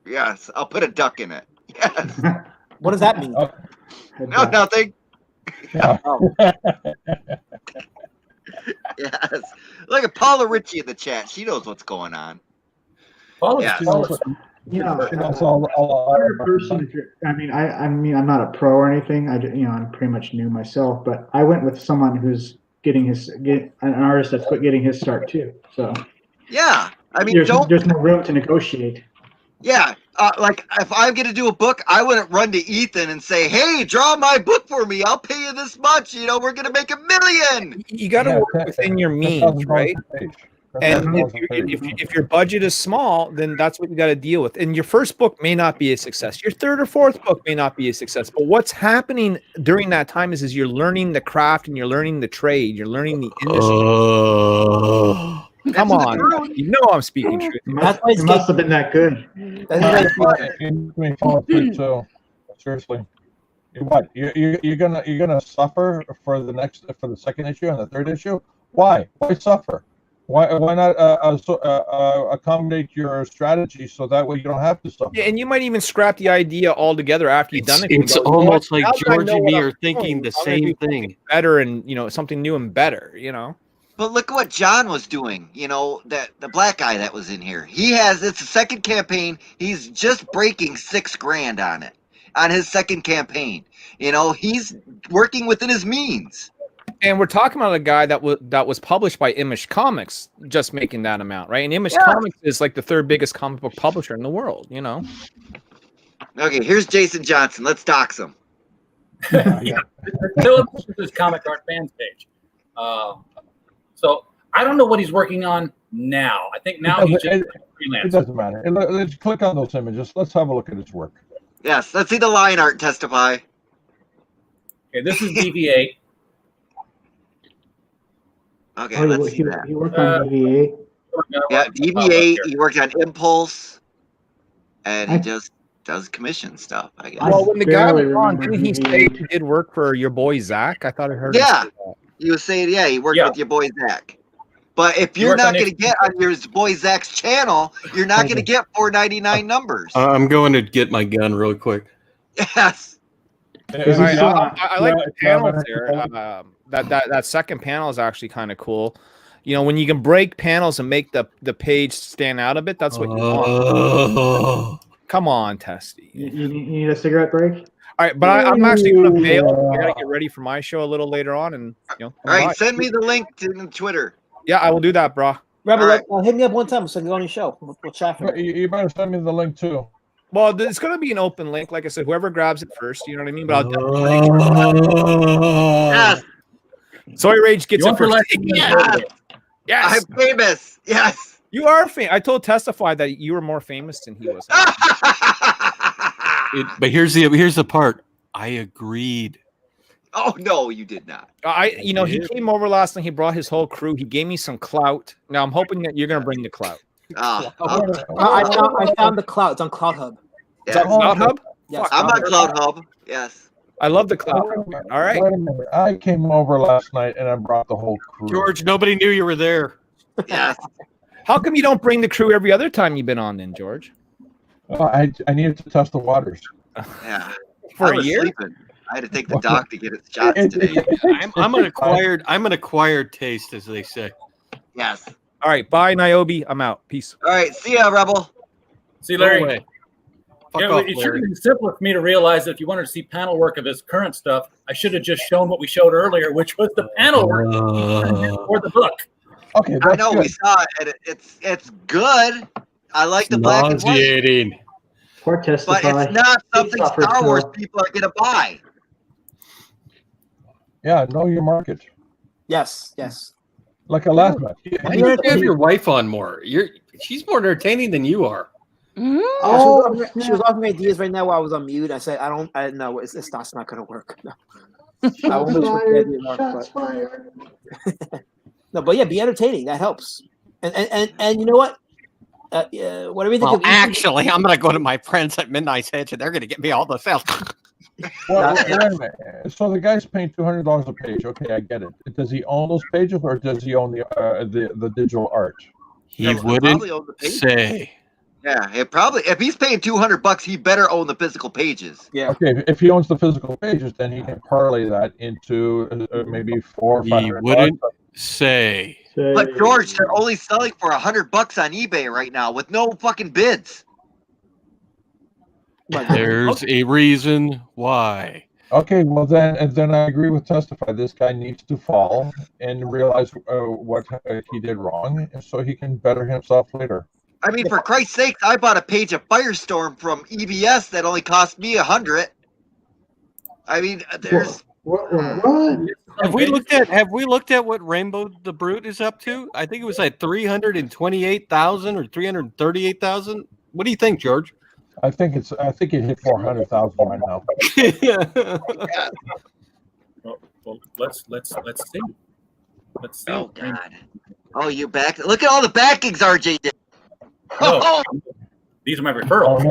Yes, I'll put a duck in it. Yes. What does that mean? No, nothing. Yeah. Yes. Look at Paula Ritchie in the chat. She knows what's going on. Paula, Yes. That's all. Person, I mean, I'm not a pro or anything. I'm pretty much new myself, but I went with someone who's an artist that's getting his start too. So Yeah, I mean, there's no room to negotiate. Yeah, like if I'm gonna do a book, I wouldn't run to Ethan and say, "Hey, draw my book for me. I'll pay you this much. You know, we're gonna make $1 million." You got to work within your means, right? And if your budget is small, then that's what you got to deal with. And your first book may not be a success. Your third or fourth book may not be a success. But what's happening during that time is you're learning the craft and you're learning the trade. You're learning the industry. Come on, you know I'm speaking truth. It must have been that good. Seriously, what you're gonna suffer for the second issue and the third issue? Why suffer? Why not accommodate your strategy so that way you don't have to suffer? Yeah, and you might even scrap the idea altogether after you've done it. It's almost like George and me are thinking the same thing. Better and something new and better. But look at what John was doing. That the black guy that was in here. It's a second campaign. He's just breaking $6,000 on it, on his second campaign. He's working within his means. And we're talking about a guy that was published by Image Comics, just making that amount, right? And Image Comics is like the third biggest comic book publisher in the world. Okay, here's Jason Johnson. Let's dox him. Philip, this is his Comic Art Fans page. So I don't know what he's working on now. I think now he's just freelance. It doesn't matter. Let's click on those images. Let's have a look at his work. Yes, let's see the line art testify. Okay, this is DV8. Okay, let's see that. He worked on DV8. Yeah, DV8. He worked on Impulse, and he just does commission stuff, I guess. Well, when the guy was on, didn't he say he did work for your boy Zach? I thought I heard. Yeah, he was saying, he worked with your boy Zach. But if you're not going to get on your boy Zach's channel, you're not going to get 499 numbers. I'm going to get my gun real quick. Yes. I like the panels there. That second panel is actually kind of cool. When you can break panels and make the page stand out a bit, that's what you want. Come on, Testy. You need a cigarette break? All right, but I'm actually going to bail. I got to get ready for my show a little later on, and all right, send me the link to Twitter. Yeah, I will do that, bro. Rebel, hit me up one time so I can go on your show. We'll chat. You better send me the link too. Well, it's going to be an open link, like I said. Whoever grabs it first, you know what I mean. But Yes. Soy Rage gets it first. Yes. I'm famous. Yes. You are famous. I told Testify that you were more famous than he was. But here's the part. I agreed. Oh no, you did not. He came over last night. He brought his whole crew. He gave me some clout. Now I'm hoping that you're gonna bring the clout. I found the clout. It's on Cloud Hub. Is that Cloud Hub? Yes. I'm on Cloud Hub. Yes. I love the Cloud Hub. All right. Wait a minute. I came over last night and I brought the whole crew. George, nobody knew you were there. Yes. How come you don't bring the crew every other time you've been on then, George? I needed to test the waters. Yeah. For a year? Sleeping. I had to take the dog to get its shots today. I'm an acquired taste, as they say. Yes. All right. Bye, Niobe. I'm out. Peace. All right. See ya, Rebel. See you, Larry. No way. It should have been simpler for me to realize that if you wanted to see panel work of his current stuff, I should have just shown what we showed earlier, which was the panel work for the book. Okay, I know we saw it. It's good. I like the black and white. Poor Testify. But it's not something Star Wars people are gonna buy. Yeah, know your market. Yes. Like a last match. Why do you have your wife on more? She's more entertaining than you are. Oh, she was offering me ideas right now while I was on mute. I said, I know it's not going to work. No. Shots fired. No, but yeah, be entertaining. That helps. And you know what? Whatever you think of actually, I'm going to go to my friends at Midnight's Edge, and they're going to get me all the sales. Well, wait a minute. So the guy's paying $200 a page. Okay, I get it. Does he own those pages, or does he own the digital art? He wouldn't say. Yeah, if he's paying $200, he better own the physical pages. Yeah. Okay, if he owns the physical pages, then he can parlay that into maybe $400 or $500. He wouldn't say. But George, they're only selling for $100 on eBay right now with no fucking bids. There's a reason why. Okay, well then I agree with Testify. This guy needs to fall and realize what he did wrong, so he can better himself later. I mean, for Christ's sake, I bought a page of Firestorm from EBS that only cost me $100. I mean, there's. What? Have we looked at what Rainbow the Brute is up to? I think it was like 328,000 or 338,000. What do you think, George? I think it hit 400,000 right now. Yeah. Well, let's see. Let's see. Oh God. Oh, you back? Look at all the backings RJ did. No, these are my referrals.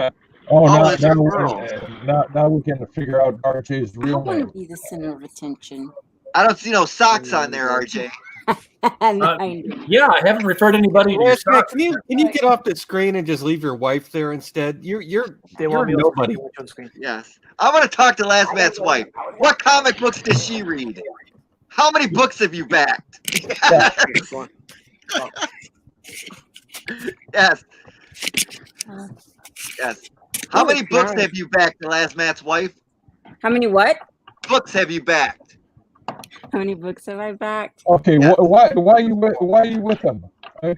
Now we can figure out RJ's I real want name. to be the center of attention. I don't see no socks on there, RJ. Yeah, I haven't referred anybody to your Can you get off the screen and just leave your wife there instead? You're nobody. Yes. I want to talk to Last Man's wife. What comic books does she read? How many books have you backed? Yes. Yes. How many books have you backed, The Last Man's wife? How many what? Books have you backed? How many books have I backed? Okay, Yeah. why are you with him?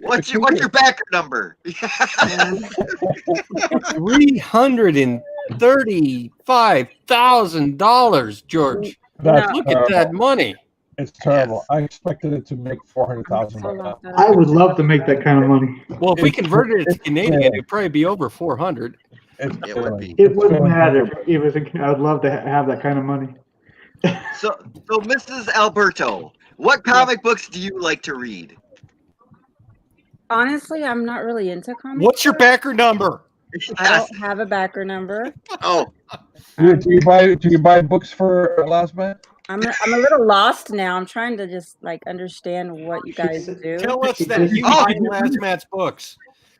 What's your backer number? $335,000, George. Look at that money. It's terrible. I expected it to make 400,000 right now. I would love to make that kind of money. Well, if we converted it to Canadian, it'd probably be over 400. It would be. It wouldn't matter. I would love to have that kind of money. So Mrs. Alberto, what comic books do you like to read? Honestly, I'm not really into comics. What's your backer number? I don't have a backer number. Oh. Do you buy books for Last Man? I'm a little lost now. I'm trying to just like understand what you guys do. Tell us that you buy Last Man's books.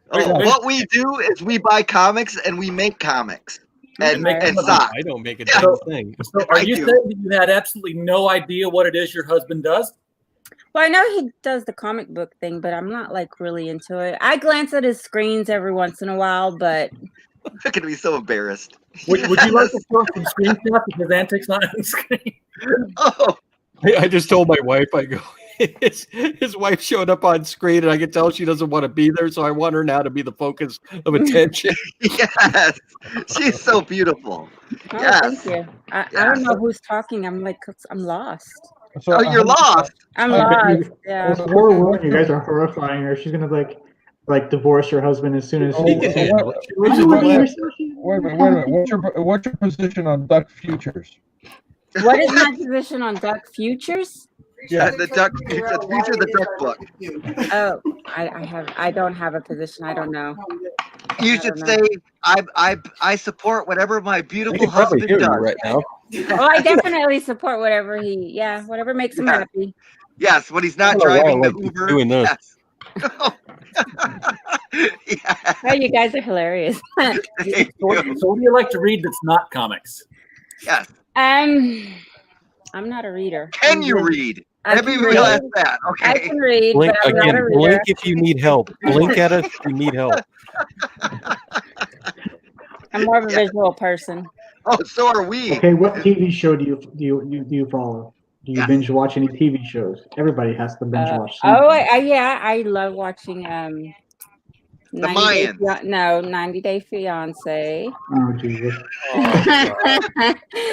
What we do is we buy comics and we make comics and socks. I don't make a damn thing. So are you saying that you had absolutely no idea what it is your husband does? Well, I know he does the comic book thing, but I'm not like really into it. I glance at his screens every once in a while, but I'm gonna be so embarrassed. Would you like to throw some screenshots because Antic's not on screen? Oh, I just told my wife, I go, his wife showed up on screen and I can tell she doesn't want to be there, so I want her now to be the focus of attention. yes, she's so beautiful. oh, Yes. thank you. I don't know who's talking. I'm lost. So, Oh, you're lost. I'm I bet lost. you- Yeah. You guys are horrifying her. She's gonna like divorce her husband as soon as Wait a minute. What's your position on Duck Futures? What is my position on Duck Futures? Yeah, the Duck Future, the Duck book. Oh, I don't have a position. I don't know. You should say I support whatever my beautiful probably husband hear you does. right now. Oh, I definitely support whatever whatever makes him happy. Yes, when he's not Oh, wow, driving like the he's Uber. doing this. Yes. Yeah. Oh, you guys are hilarious. So what do you like to read that's not comics? Yes. I'm not a reader. Can you read? I Let me can realize read. that. I Okay. can read, Blink but I'm not a again. reader. Blink if you need help. Blink at us if you need help. I'm more of a visual person. Oh, so are we. Okay, what TV show do you follow? Do you binge watch any TV shows? Everybody has to binge watch. I love watching 90 Day Fiance. Oh Jesus!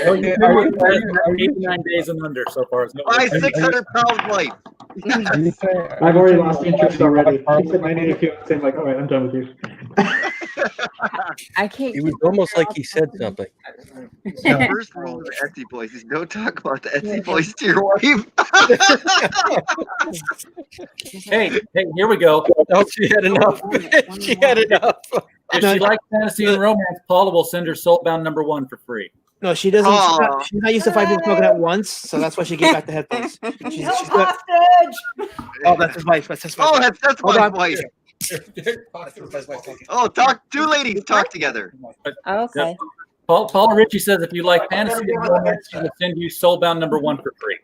Oh, yeah, 89 days and under so far. My 600-pound life. I've already lost interest already. He said 90 Day Fiance. I'm like, all right, I'm done with you. I can't. It was almost like he said something. The first rule of the Etsy Boys is don't talk about the Etsy Boys to your wife. Hey, here we go. Oh, she had enough. She had enough. If she likes fantasy and romance, Paula will send her Soulbound #1 for free. No, she doesn't. Oh. She's not used to 5 people smoking at once, so that's why she gave back the headphones. She's got, oh, that's his wife. That's his wife. Oh, that's Hold my on. wife. Oh, two ladies talk together. Okay. Paula Ritchie says if you like fantasy and romance, she will send you Soulbound #1 for free.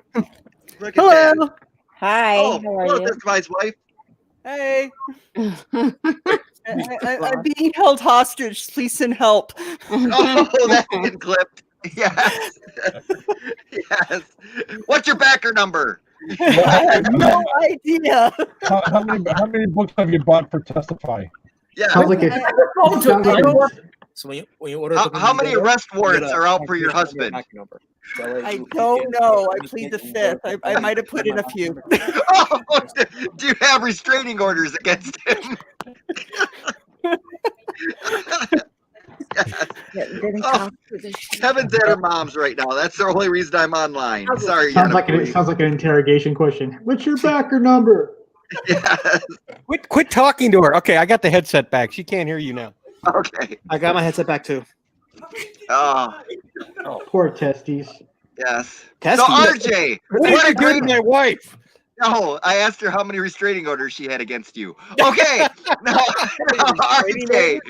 Look at that. Hello. Hi. Oh, how are hello, you? that's my wife. Hey. I'm being held hostage. Please send help. Oh, that's been clipped. Yes. Yes. What's your backer number? No idea. How many books have you bought for Testify? Yeah. Sounds like it. Sounds like it's- So when you order How many arrest warrants are out for your husband? I don't know. I plead the fifth. I might have put in a few. Oh, do you have restraining orders against him? Oh, Kevin's at her mom's right now. That's the only reason I'm online. Sorry. Sounds like an interrogation question. What's your backer number? Yes. Quit talking to her. Okay, I got the headset back. She can't hear you now. Okay. I got my headset back too. Oh, Poor testes. yes. Testes? So RJ, What are you doing to my wife? No, I asked her how many restraining orders she had against you. Okay. No, RJ,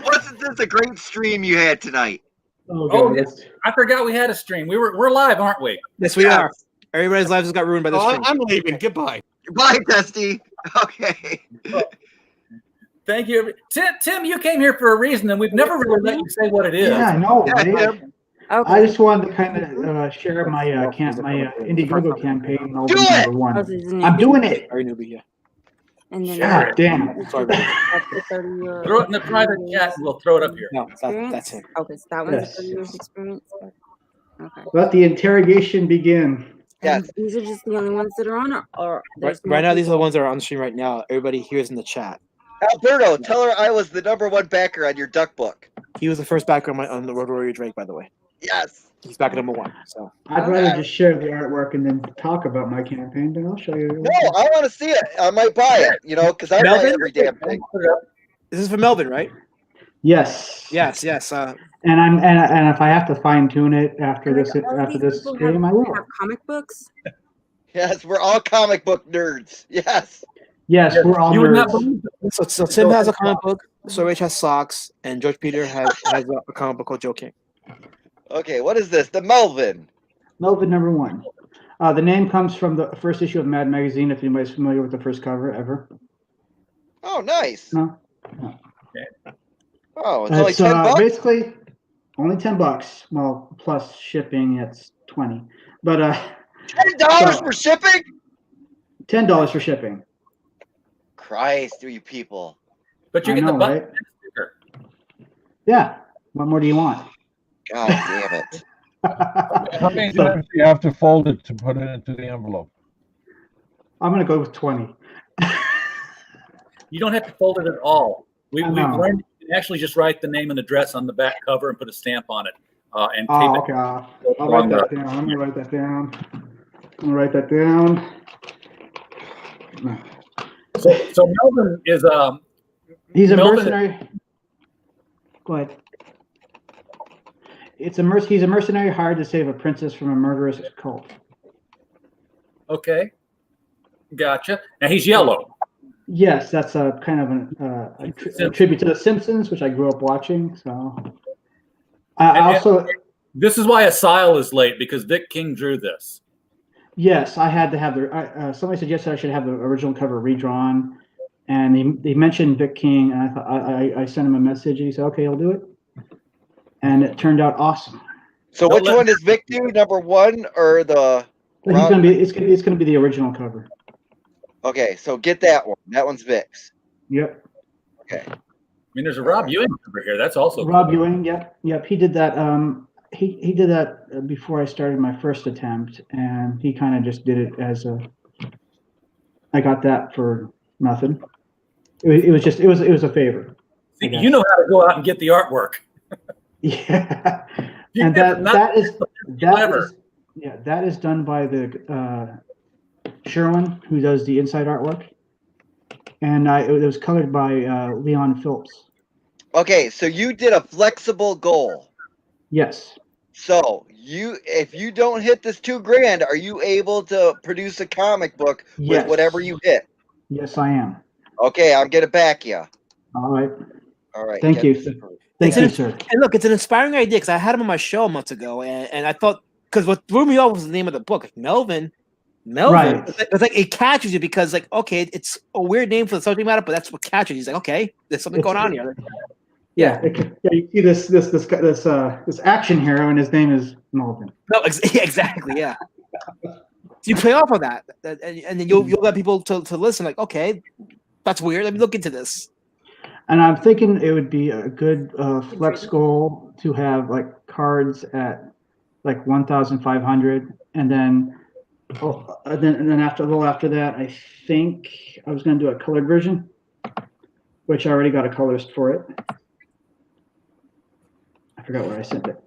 wasn't this a great stream you had tonight? Oh, yes. I forgot we had a stream. We're live, aren't we? Yes, we are. Everybody's lives just got ruined by this. Oh, I'm leaving. Goodbye. Bye, Testy. Okay. Thank you. Tim, you came here for a reason, and we've never really let you say what it is. Yeah, I know. Yeah, Right? Tim. Okay. I just wanted to kind of share my Indiegogo campaign. Do it! Number one. I'm doing it. Very newbie, yeah. And then God damn. Sorry, buddy. that's the 30 year. Throw it in the private chat, and we'll throw it up here. No, that's him. Okay, so that one's Yes. 30 years experience. Okay. Let the interrogation begin. Yes. And these are just the only ones that are on, or there's Right now, more these are the people? ones that are on the stream right now. Everybody here is in the chat. Alberto, tell her I was the #1 backer on your duck book. He was the first backer on the Road Warrior Drake, by the way. Yes. He's backer #1. So I'd rather just share the artwork and then talk about my campaign. Then I'll show you. No, I want to see it. I might buy it, because I buy Melvin? every damn thing. this is for Melvin, right? Yes. Yes. And if I have to fine tune it after this All these people stream, I will. have comic books. Yes, we're all comic book nerds. Yes. Yes, we're all You would not nerds. believe it. So Tim has a comic book. Sir H has socks, and George Peter has a comic book called Joe King. Okay, what is this? The Melvin. Melvin #1. The name comes from the first issue of Mad Magazine. If anybody's familiar with the first cover ever. Oh, nice. No. Oh, it's only $10. Basically only $10. Well, plus shipping, it's 20. But $10 for shipping? $10 for shipping. Christ, you people. But you I get know, the button right? sticker. Yeah. What more do you want? God damn it. How many times do you have to fold it to put it into the envelope? I'm gonna go with 20. You don't have to fold it at all. We've know. learned you can actually just write the name and address on the back cover and put a stamp on it and tape Oh, it. okay. I'll write that down. I'm gonna write that down. I'm gonna write that down. So Melvin is He's a Melvin- mercenary. Go ahead. He's a mercenary hired to save a princess from a murderous cult. okay. Gotcha. Now he's yellow. Yes, that's a kind of a tribute to The Simpsons, which I grew up watching. So, I And- also This is why Asile is late, because Vic King drew this. yes, I had to have the. Somebody suggested I should have the original cover redrawn, and he mentioned Vic King, and I thought I sent him a message, and he said, "Okay, I'll do it," and it turned out awesome. So which one is Vic do? #1 or the? But he's gonna be it's gonna be the original cover. Okay, so get that one. That one's Vic's. Yep. Okay. I mean, there's a Rob Ewing over here. That's also Rob cool. Ewing, yep. He did that. He did that before I started my first attempt, and he kind of just did it as a. I got that for nothing. It was a favor. See, you know how to go out and get the artwork. Yeah, You and get that clever. is done by the Sherwin, who does the inside artwork, and it was colored by Leon Phillips. Okay, so you did a flexible goal. Yes. So if you don't hit this $2,000, are you able to produce a comic book with Yes. whatever you hit? Yes, I am. Okay, I'm gonna back you. All right. All right. Thank you. Thank you, sir. And look, it's an inspiring idea because I had him on my show a month ago, and I thought because what threw me off was the name of the book, like Melvin. Right. It's like it catches you because like okay, it's a weird name for the subject matter, but that's what catches you. He's like, okay, there's something going on here. Yeah, you see this action hero, and his name is Morrigan. No, exactly. Yeah. So you play off of that, and then you'll let people to listen. Like, okay, that's weird. Let me look into this. And I'm thinking it would be a good flex goal to have like cards at like 1,500, and then after a little after that, I think I was going to do a colored version, which I already got a colorist for it. I forgot where I sent it.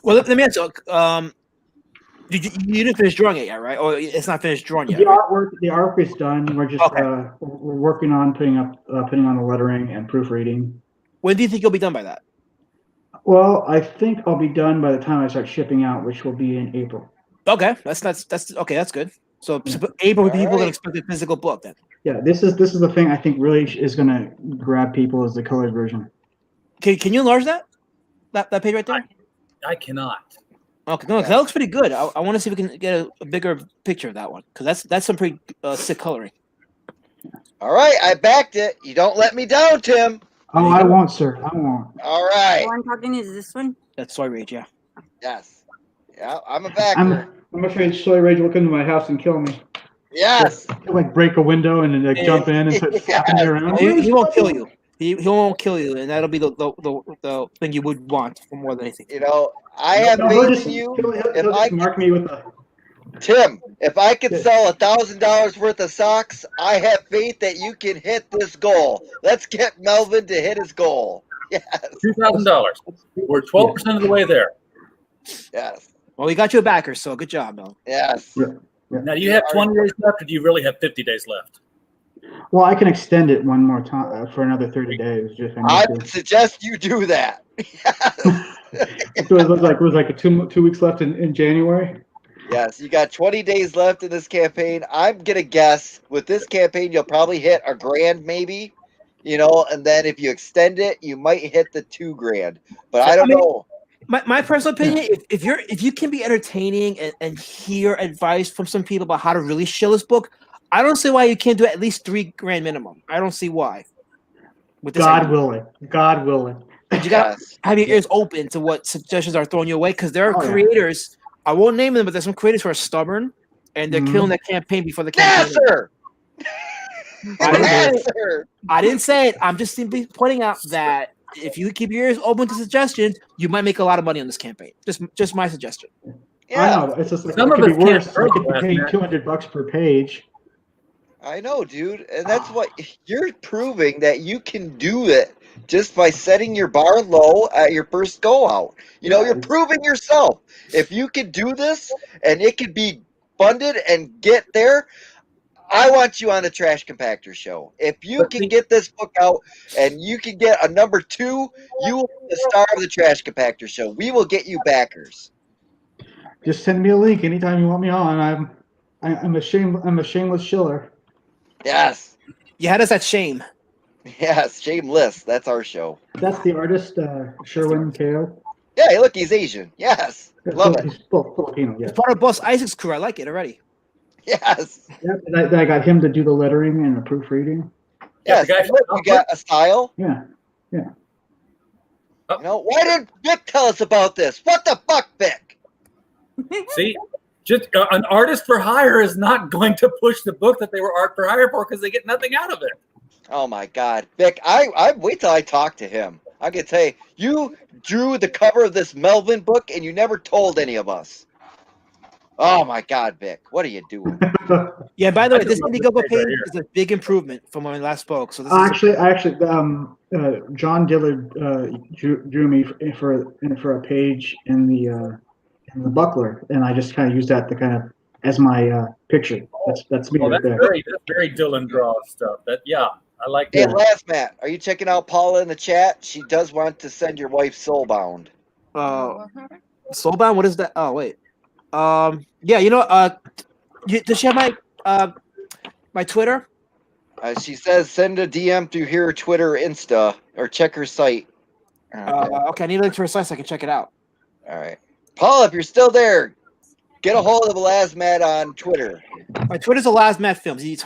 Well, let me ask you. You didn't finish drawing it yet, right? Or it's not finished drawing yet. The right? artwork is done. We're just we're working on putting on the lettering and proofreading. When do you think you'll be done by that? Well, I think I'll be done by the time I start shipping out, which will be in April. Okay, that's okay. That's good. So April, people can expect a physical book then. Yeah, this is the thing I think really is going to grab people is the colored version. Can you enlarge that page right there? I cannot. Okay, no, that looks pretty good. I want to see if we can get a bigger picture of that one because that's some pretty sick coloring. All right, I backed it. You don't let me down, Tim. Oh, I won't, sir. I won't. All right. The one talking is this one? That's Soy Rage, yeah. Yes. Yeah, I'm a backer. I'm afraid Soy Rage will come to my house and kill me. Yes. He'll like break a window and then like jump in and start slapping me around. He won't kill you. He won't kill you, and that'll be the thing you would want for more than anything. You know, I have faith in you. He'll just mark me with a. Tim, if I could sell $1,000 worth of socks, I have faith that you can hit this goal. Let's get Melvin to hit his goal. Yes. $2,000. We're 12% of the way there. Yes. Well, we got you a backer, so good job, Mel. Yes. Yeah. Now, do you have 20 days left, or do you really have 50 days left? Well, I can extend it one more time for another 30 days. If I would suggest you do that. So it was like a 2 weeks left in January. Yes, you got 20 days left in this campaign. I'm gonna guess with this campaign you'll probably hit $1,000 maybe, and then if you extend it, you might hit the $2,000. But I don't know. My personal opinion, if you can be entertaining and hear advice from some people about how to really shill this book, I don't see why you can't do at least $3,000 minimum. I don't see why. With this God idea. willing. God willing. But you got to have your ears open to what suggestions are thrown your way because there are creators. I won't name them, but there's some creators who are stubborn and they're killing that campaign before the campaign. Nasser! I didn't say it. I'm just simply pointing out that if you keep your ears open to suggestions, you might make a lot of money on this campaign. Just my suggestion. Yeah. I know. It's just like Some it of could us be worse. can't I could be paying $200 per page. I know, dude, and that's what you're proving that you can do it just by setting your bar low at your first go out. You're proving yourself. If you can do this and it can be funded and get there, I want you on the Trash Compactor show. If you can get this book out and you can get a number 2, you will be the star of the Trash Compactor show. We will get you backers. Just send me a link anytime you want me on. I'm a shameless shiller. Yes. You had us at shame. Yes, shameless. That's our show. That's the artist, Sherwin Kao. Yeah, look, he's Asian. Yes. Love it. He's Filipino, yes. It's part of Boss Isaac's crew. I like it already. Yes. Yeah, I got him to do the lettering and the proofreading. Yes. Look, you got a style. Yeah. Why didn't Vic tell us about this? What the fuck, Vic? See, just an artist for hire is not going to push the book that they were art for hire for because they get nothing out of it. Oh my God, Vic! I wait till I talk to him. I can tell you drew the cover of this Melvin book and you never told any of us. Oh my God, Vic, what are you doing? Yeah. By the way, this Indiegogo page is a big improvement from when we last spoke. So this John Dillard drew me for a page in the buckler, and I just kind of used that to kind of as my picture. That's me right there. That's very Dylan draw stuff. I like that. Hey, last Matt, are you checking out Paula in the chat? She does want to send your wife Soulbound. Soulbound? What is that? Oh wait. Yeah, does she have my Twitter? She says send a DM through her Twitter or Insta or check her site. Okay, I need a link to her site so I can check it out. All right. Paula, if you're still there, get a hold of Lazmat on Twitter. My Twitter's a Lazmat Films. It's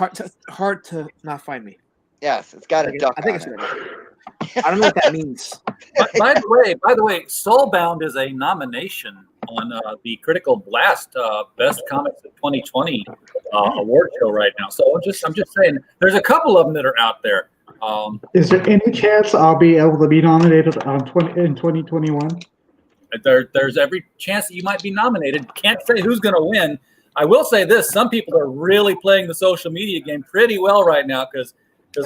hard to not find me. Yes, it's got a duck. I think it's on right. it. I don't know what that means. By the way, Soulbound is a nomination on the Critical Blast Best Comics of 2020 award show right now. So I'm just saying, there's a couple of them that are out there. Is there any chance I'll be able to be nominated in 2021? There's every chance that you might be nominated. Can't say who's going to win. I will say this: some people are really playing the social media game pretty well right now because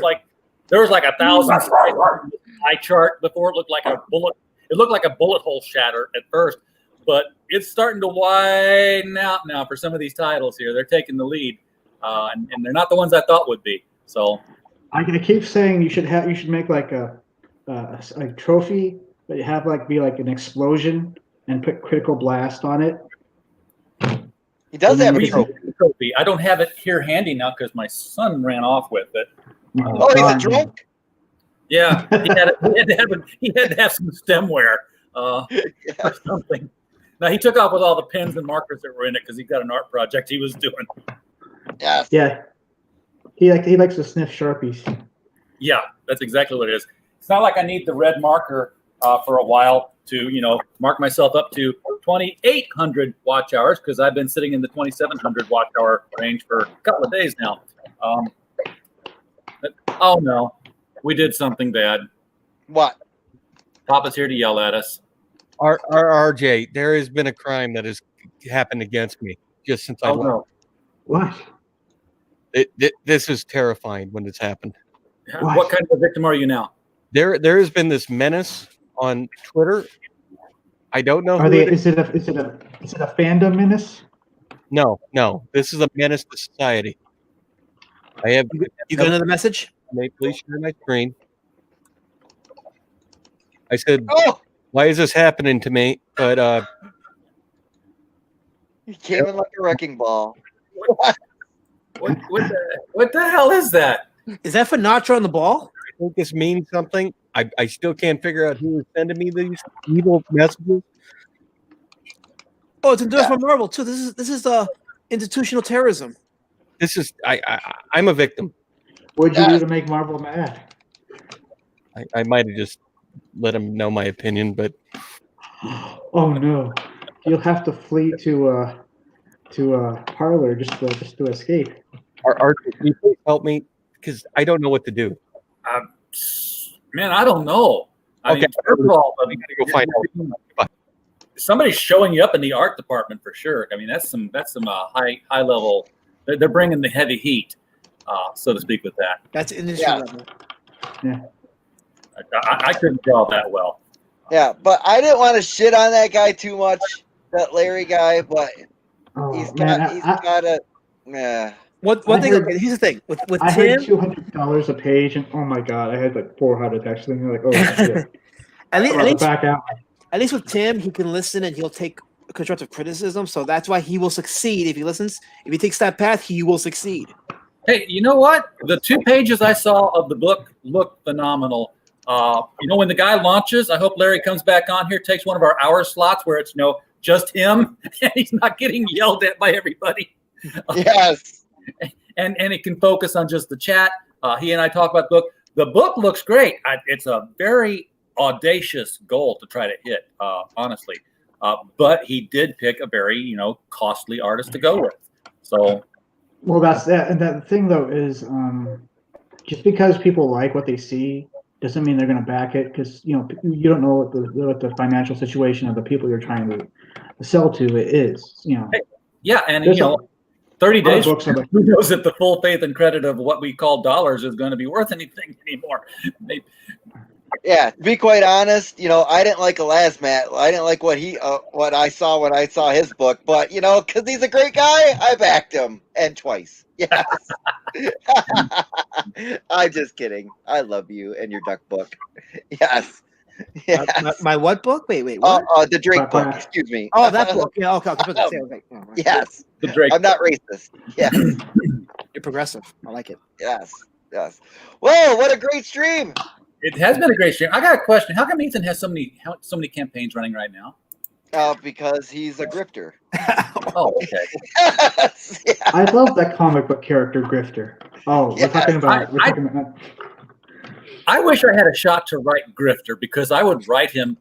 like there was like 1,000 eye chart before. It looked like a bullet. It looked like a bullet hole shatter at first, but it's starting to widen out now for some of these titles here. They're taking the lead, and they're not the ones I thought would be. So I keep saying you should make like a trophy, but you have be like an explosion and put Critical Blast on it. He does have a trophy. I don't have it here handy now because my son ran off with it. Oh, he's a drunk? Yeah, he had to have some stemware or something. Now he took off with all the pens and markers that were in it because he got an art project he was doing. Yes. Yeah. He likes to sniff Sharpies. Yeah, that's exactly what it is. It's not like I need the red marker for a while to mark myself up to 2,800 watch hours because I've been sitting in the 2,700 watch hour range for a couple of days now. Oh no, we did something bad. What? Papa's here to yell at us. RJ, there has been a crime that has happened against me just since I left. No. What? This is terrifying when it's happened. What kind of a victim are you now? There has been this menace on Twitter. I don't know. Is it a fandom menace? No. This is a menace to society. I have. You got another message? May please share my screen. I said, "Why is this happening to me?" But he came in like a wrecking ball. What the hell is that? Is that for Natra on the ball? I think this means something. I still can't figure out who is sending me these evil messages. Oh, it's endorsed from Marvel too. This is institutional terrorism. This is I'm a victim. What'd you do to make Marvel mad? I might have just let him know my opinion, but oh no, you'll have to flee to Parlor just to escape. Art, can you please help me? Because I don't know what to do. Man, I don't know. I mean, first of all, we gotta go find out. Somebody's showing you up in the art department for sure. I mean, that's some high level. They're bringing the heavy heat, so to speak, with that. That's industry level. Yeah. I couldn't draw that well. Yeah, but I didn't want to shit on that guy too much, that Larry guy. But he's got a. Yeah. One thing. Here's the thing with I Tim. heard $200 a page, and oh my god, I had like 400 texting. Like, oh shit. At least with Tim, he can listen and he'll take constructive criticism. So that's why he will succeed if he listens. If he takes that path, he will succeed. Hey, you know what? The 2 pages I saw of the book look phenomenal. When the guy launches, I hope Larry comes back on here, takes one of our hour slots where it's just him, and he's not getting yelled at by everybody. Yes. And it can focus on just the chat. He and I talk about the book. The book looks great. It's a very audacious goal to try to hit, honestly. But he did pick a very, costly artist to go with. So, well, that's that. And the thing though is, just because people like what they see doesn't mean they're going to back it. Because you don't know what the financial situation of the people you're trying to sell to is. Yeah, and 30 days. Who knows if the full faith and credit of what we call dollars is going to be worth anything anymore? Yeah, to be quite honest, I didn't like Elasmat. I didn't like what I saw when I saw his book, but because he's a great guy, I backed him, and twice. Yes. I'm just kidding. I love you and your duck book. Yes. Yes. My what book? Wait. What? The Drake book. Excuse me. Oh, that book. Yeah. Okay. Yes. The Drake. I'm not racist. Yes. You're progressive. I like it. Yes. Whoa! What a great stream. It has been a great stream. I got a question. How come Ethan has so many campaigns running right now? Because he's a grifter. Oh, okay. Yes, yeah. I love that comic book character, Grifter. Oh, we're talking about. I wish I had a shot to write Grifter because I would write him.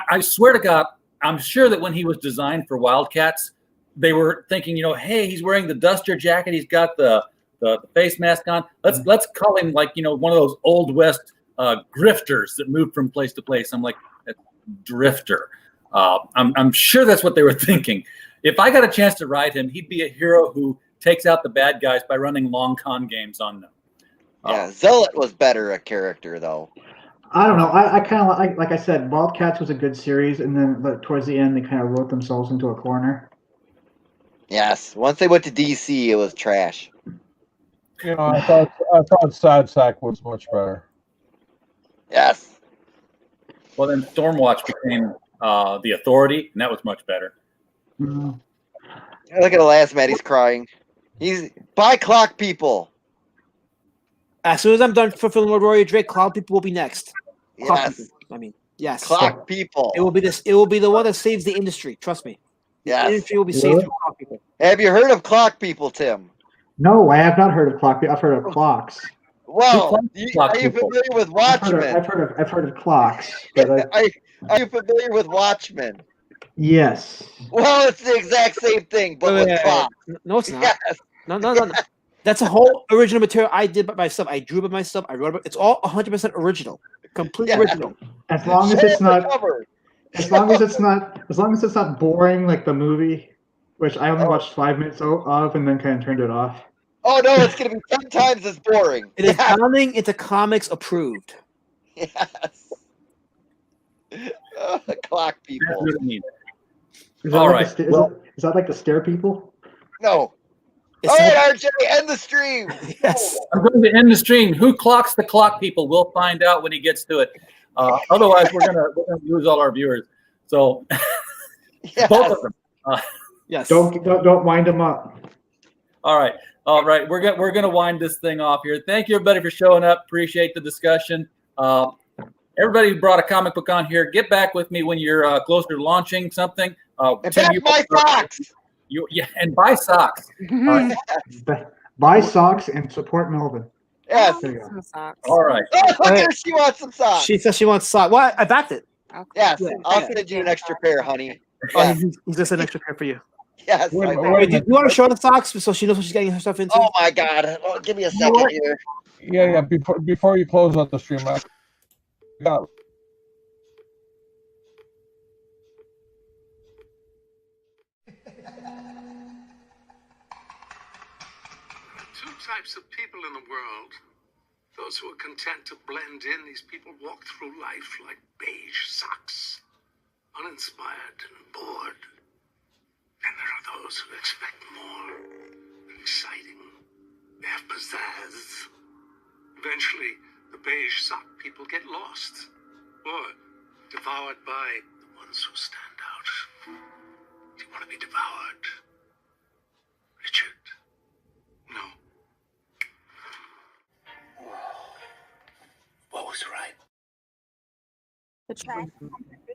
I swear to God, I'm sure that when he was designed for Wildcats, they were thinking, hey, he's wearing the duster jacket, he's got the face mask on. Let's call him like one of those Old West grifters that moved from place to place. I'm like, Drifter. I'm sure that's what they were thinking. If I got a chance to ride him, he'd be a hero who takes out the bad guys by running long con games on them. Yeah, Zealot was better a character though. I don't know. I kind of like I said, Wildcats was a good series, and then towards the end they kind of wrote themselves into a corner. Yes, once they went to DC, it was trash. I thought Sad Sack was much better. Yes. Well, then Stormwatch became the Authority, and that was much better. Mm-hmm. Look at the last Matt, he's crying. He's buy Clock People. As soon as I'm done fulfilling Lord Rory Drake, Cloud People will be next. Yes. Yes. Clock People. It will be this. It will be the one that saves the industry. Trust me. Yes. The industry will be saved from Clock People. Have you heard of Clock People, Tim? No, I have not heard of Clock. I've heard of clocks. Well, are you familiar with Watchmen? I've heard of clocks. But are you familiar with Watchmen? Yes. Well, it's the exact same thing, but with clocks. No, it's not. Yes. No. That's a whole original material I did by myself. I drew by myself. I wrote it. It's all 100% original, completely original. As long as it's not, as long as it's not boring like the movie, which I only watched 5 minutes of and then kind of turned it off. Oh no, it's gonna be 10 times as boring. It is coming into comics approved. Yes. Clock People. Is that like the Stare People? No. All right, RJ, end the stream. Yes. I'm going to end the stream. Who clocks the Clock People? We'll find out when he gets to it. Otherwise, we're gonna lose all our viewers. So both of them. Yes. Don't wind them up. All right. We're gonna wind this thing off here. Thank you everybody for showing up. Appreciate the discussion. Everybody who brought a comic book on here, get back with me when you're closer to launching something. And back my socks. And buy socks. Buy socks and support Melvin. Yes. All right. Oh, look at her. She wants some socks. She says she wants socks. Well, I backed it. Okay. Yes. Yeah. I'll send you an extra pair, honey. Oh, Yes. he's just an extra pair for you. Yes. Do you want to show the socks so she knows what she's getting herself into? Oh my God! Oh, give me a second here. Yeah. Before you close out the stream, I got. Two types of people in the world. Those who are content to blend in. These people walk through life like beige socks, uninspired and bored. And there are those who expect more, exciting. They have pizzazz. Eventually, the beige sock people get lost or devoured by the ones who stand out. Do you want to be devoured, Richard? No. What was right? The track.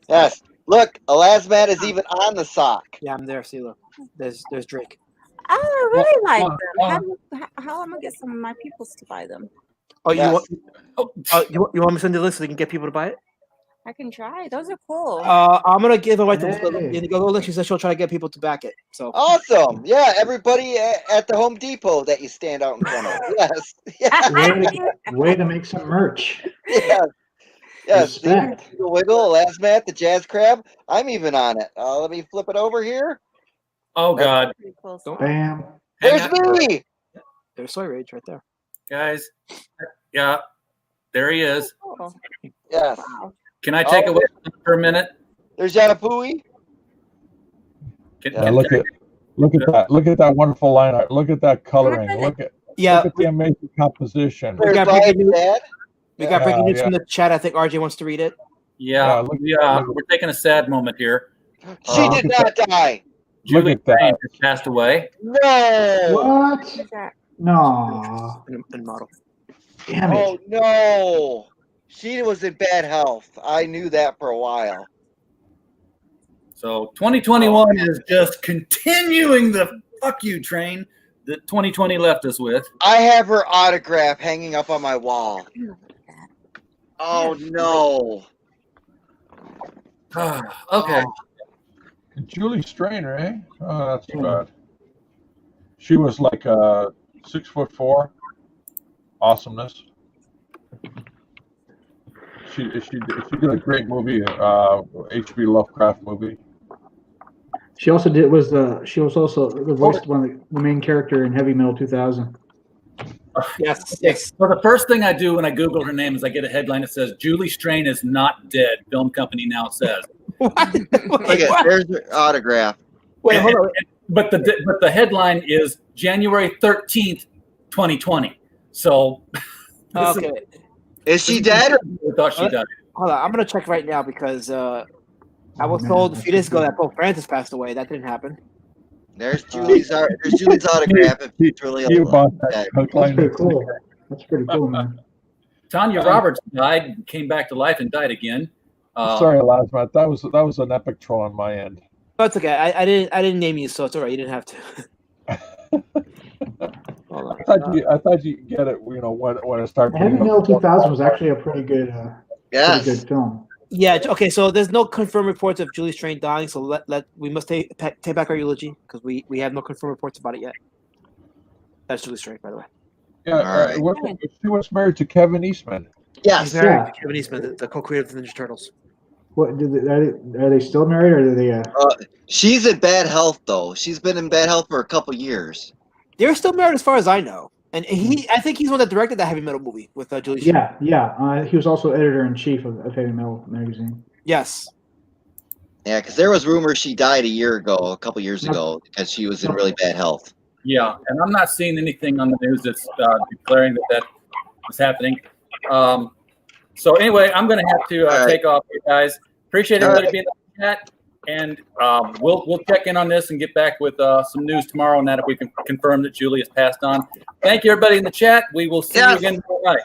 Yes. Look, Elasmat is even on the sock. Yeah, I'm there. See, look. There's Drake. Oh, I really like them. How am I gonna get some of my peoples to buy them? Oh, Yes. you want me to send the list so they can get people to buy it? I can try. Those are cool. I'm gonna give away to Hey. Indigo. She said she'll try to get people to back it. So Awesome. Yeah, everybody at the Home Depot that you stand out in front of. Yes. Yes. Way to make some merch. Yes. Yes. See, Respect. the Wiggle, Elasmat, the Jazz Crab. I'm even on it. Let me flip it over here. Oh God, Pretty cool. Bam. There's me. there's Soy Rage right there. guys. Yeah, there he is. Cool. Yes. Wow. Can I take away for a minute? There's Yanapui. Yeah, look at that. Look at that wonderful line art. Look at that coloring. Look at the amazing composition. We got breaking news, Yeah. from the chat. I think RJ wants to read it. Yeah, we're taking a sad moment here. She did not die. Julie Look at that. Crane has passed away. No. What? No. And model. Damn it. Oh no. She was in bad health. I knew that for a while. So 2021 is just continuing the fuck you train that 2020 left us with. I have her autograph hanging up on my wall. Oh no. Okay. Julie Strainer, eh? Oh, that's too bad. She was like 6'4". Awesomeness. She did a great movie, H.P. Lovecraft movie. She also she was also the voice one of the main character in Heavy Metal 2000. Yes. So the first thing I do when I Google her name is I get a headline that says Julie Strain is not dead. Film company now says. Look at there's her autograph. Wait, hold on. But the headline is January 13th, 2020. So Okay. Is she dead? I thought she died. Hold on. I'm gonna check right now because I was told a few days ago that Pope Francis passed away. That didn't happen. There's Julie's autograph. If it's really You bought that. dead. Hook, That's line, pretty and cool. sinker. That's pretty cool, man. Tanya Roberts died, came back to life, and died again. Sorry, Lasmat. That was an epic troll on my end. Oh, it's okay. I didn't name you, so it's all right. You didn't have to. I thought you get it. You know when I start. Heavy Metal 2000 was actually a pretty good, Yes. pretty good film. Yeah. Okay. So there's no confirmed reports of Julie Strain dying. So we must take back our eulogy because we have no confirmed reports about it yet. That's Julie Strain, by the way. Yeah, she was married to Kevin Eastman. He's married to Kevin Eastman, the co-creator of the Ninja Turtles. What are they still married, or are they? She's in bad health though. She's been in bad health for a couple years. They're still married, as far as I know. And I think he's the one that directed that Heavy Metal movie with Julie Strain. Yeah. He was also editor-in-chief of Heavy Metal magazine. Yes. Yeah, because there was rumors she died a couple years ago, because she was in really bad health. Yeah, and I'm not seeing anything on the news that's declaring that was happening. So anyway, I'm going to have to take off, you guys. Appreciate everybody being on the chat, and we'll check in on this and get back with some news tomorrow on that if we can confirm that Julie has passed on. Thank you, everybody in the chat. We will see you again tomorrow night.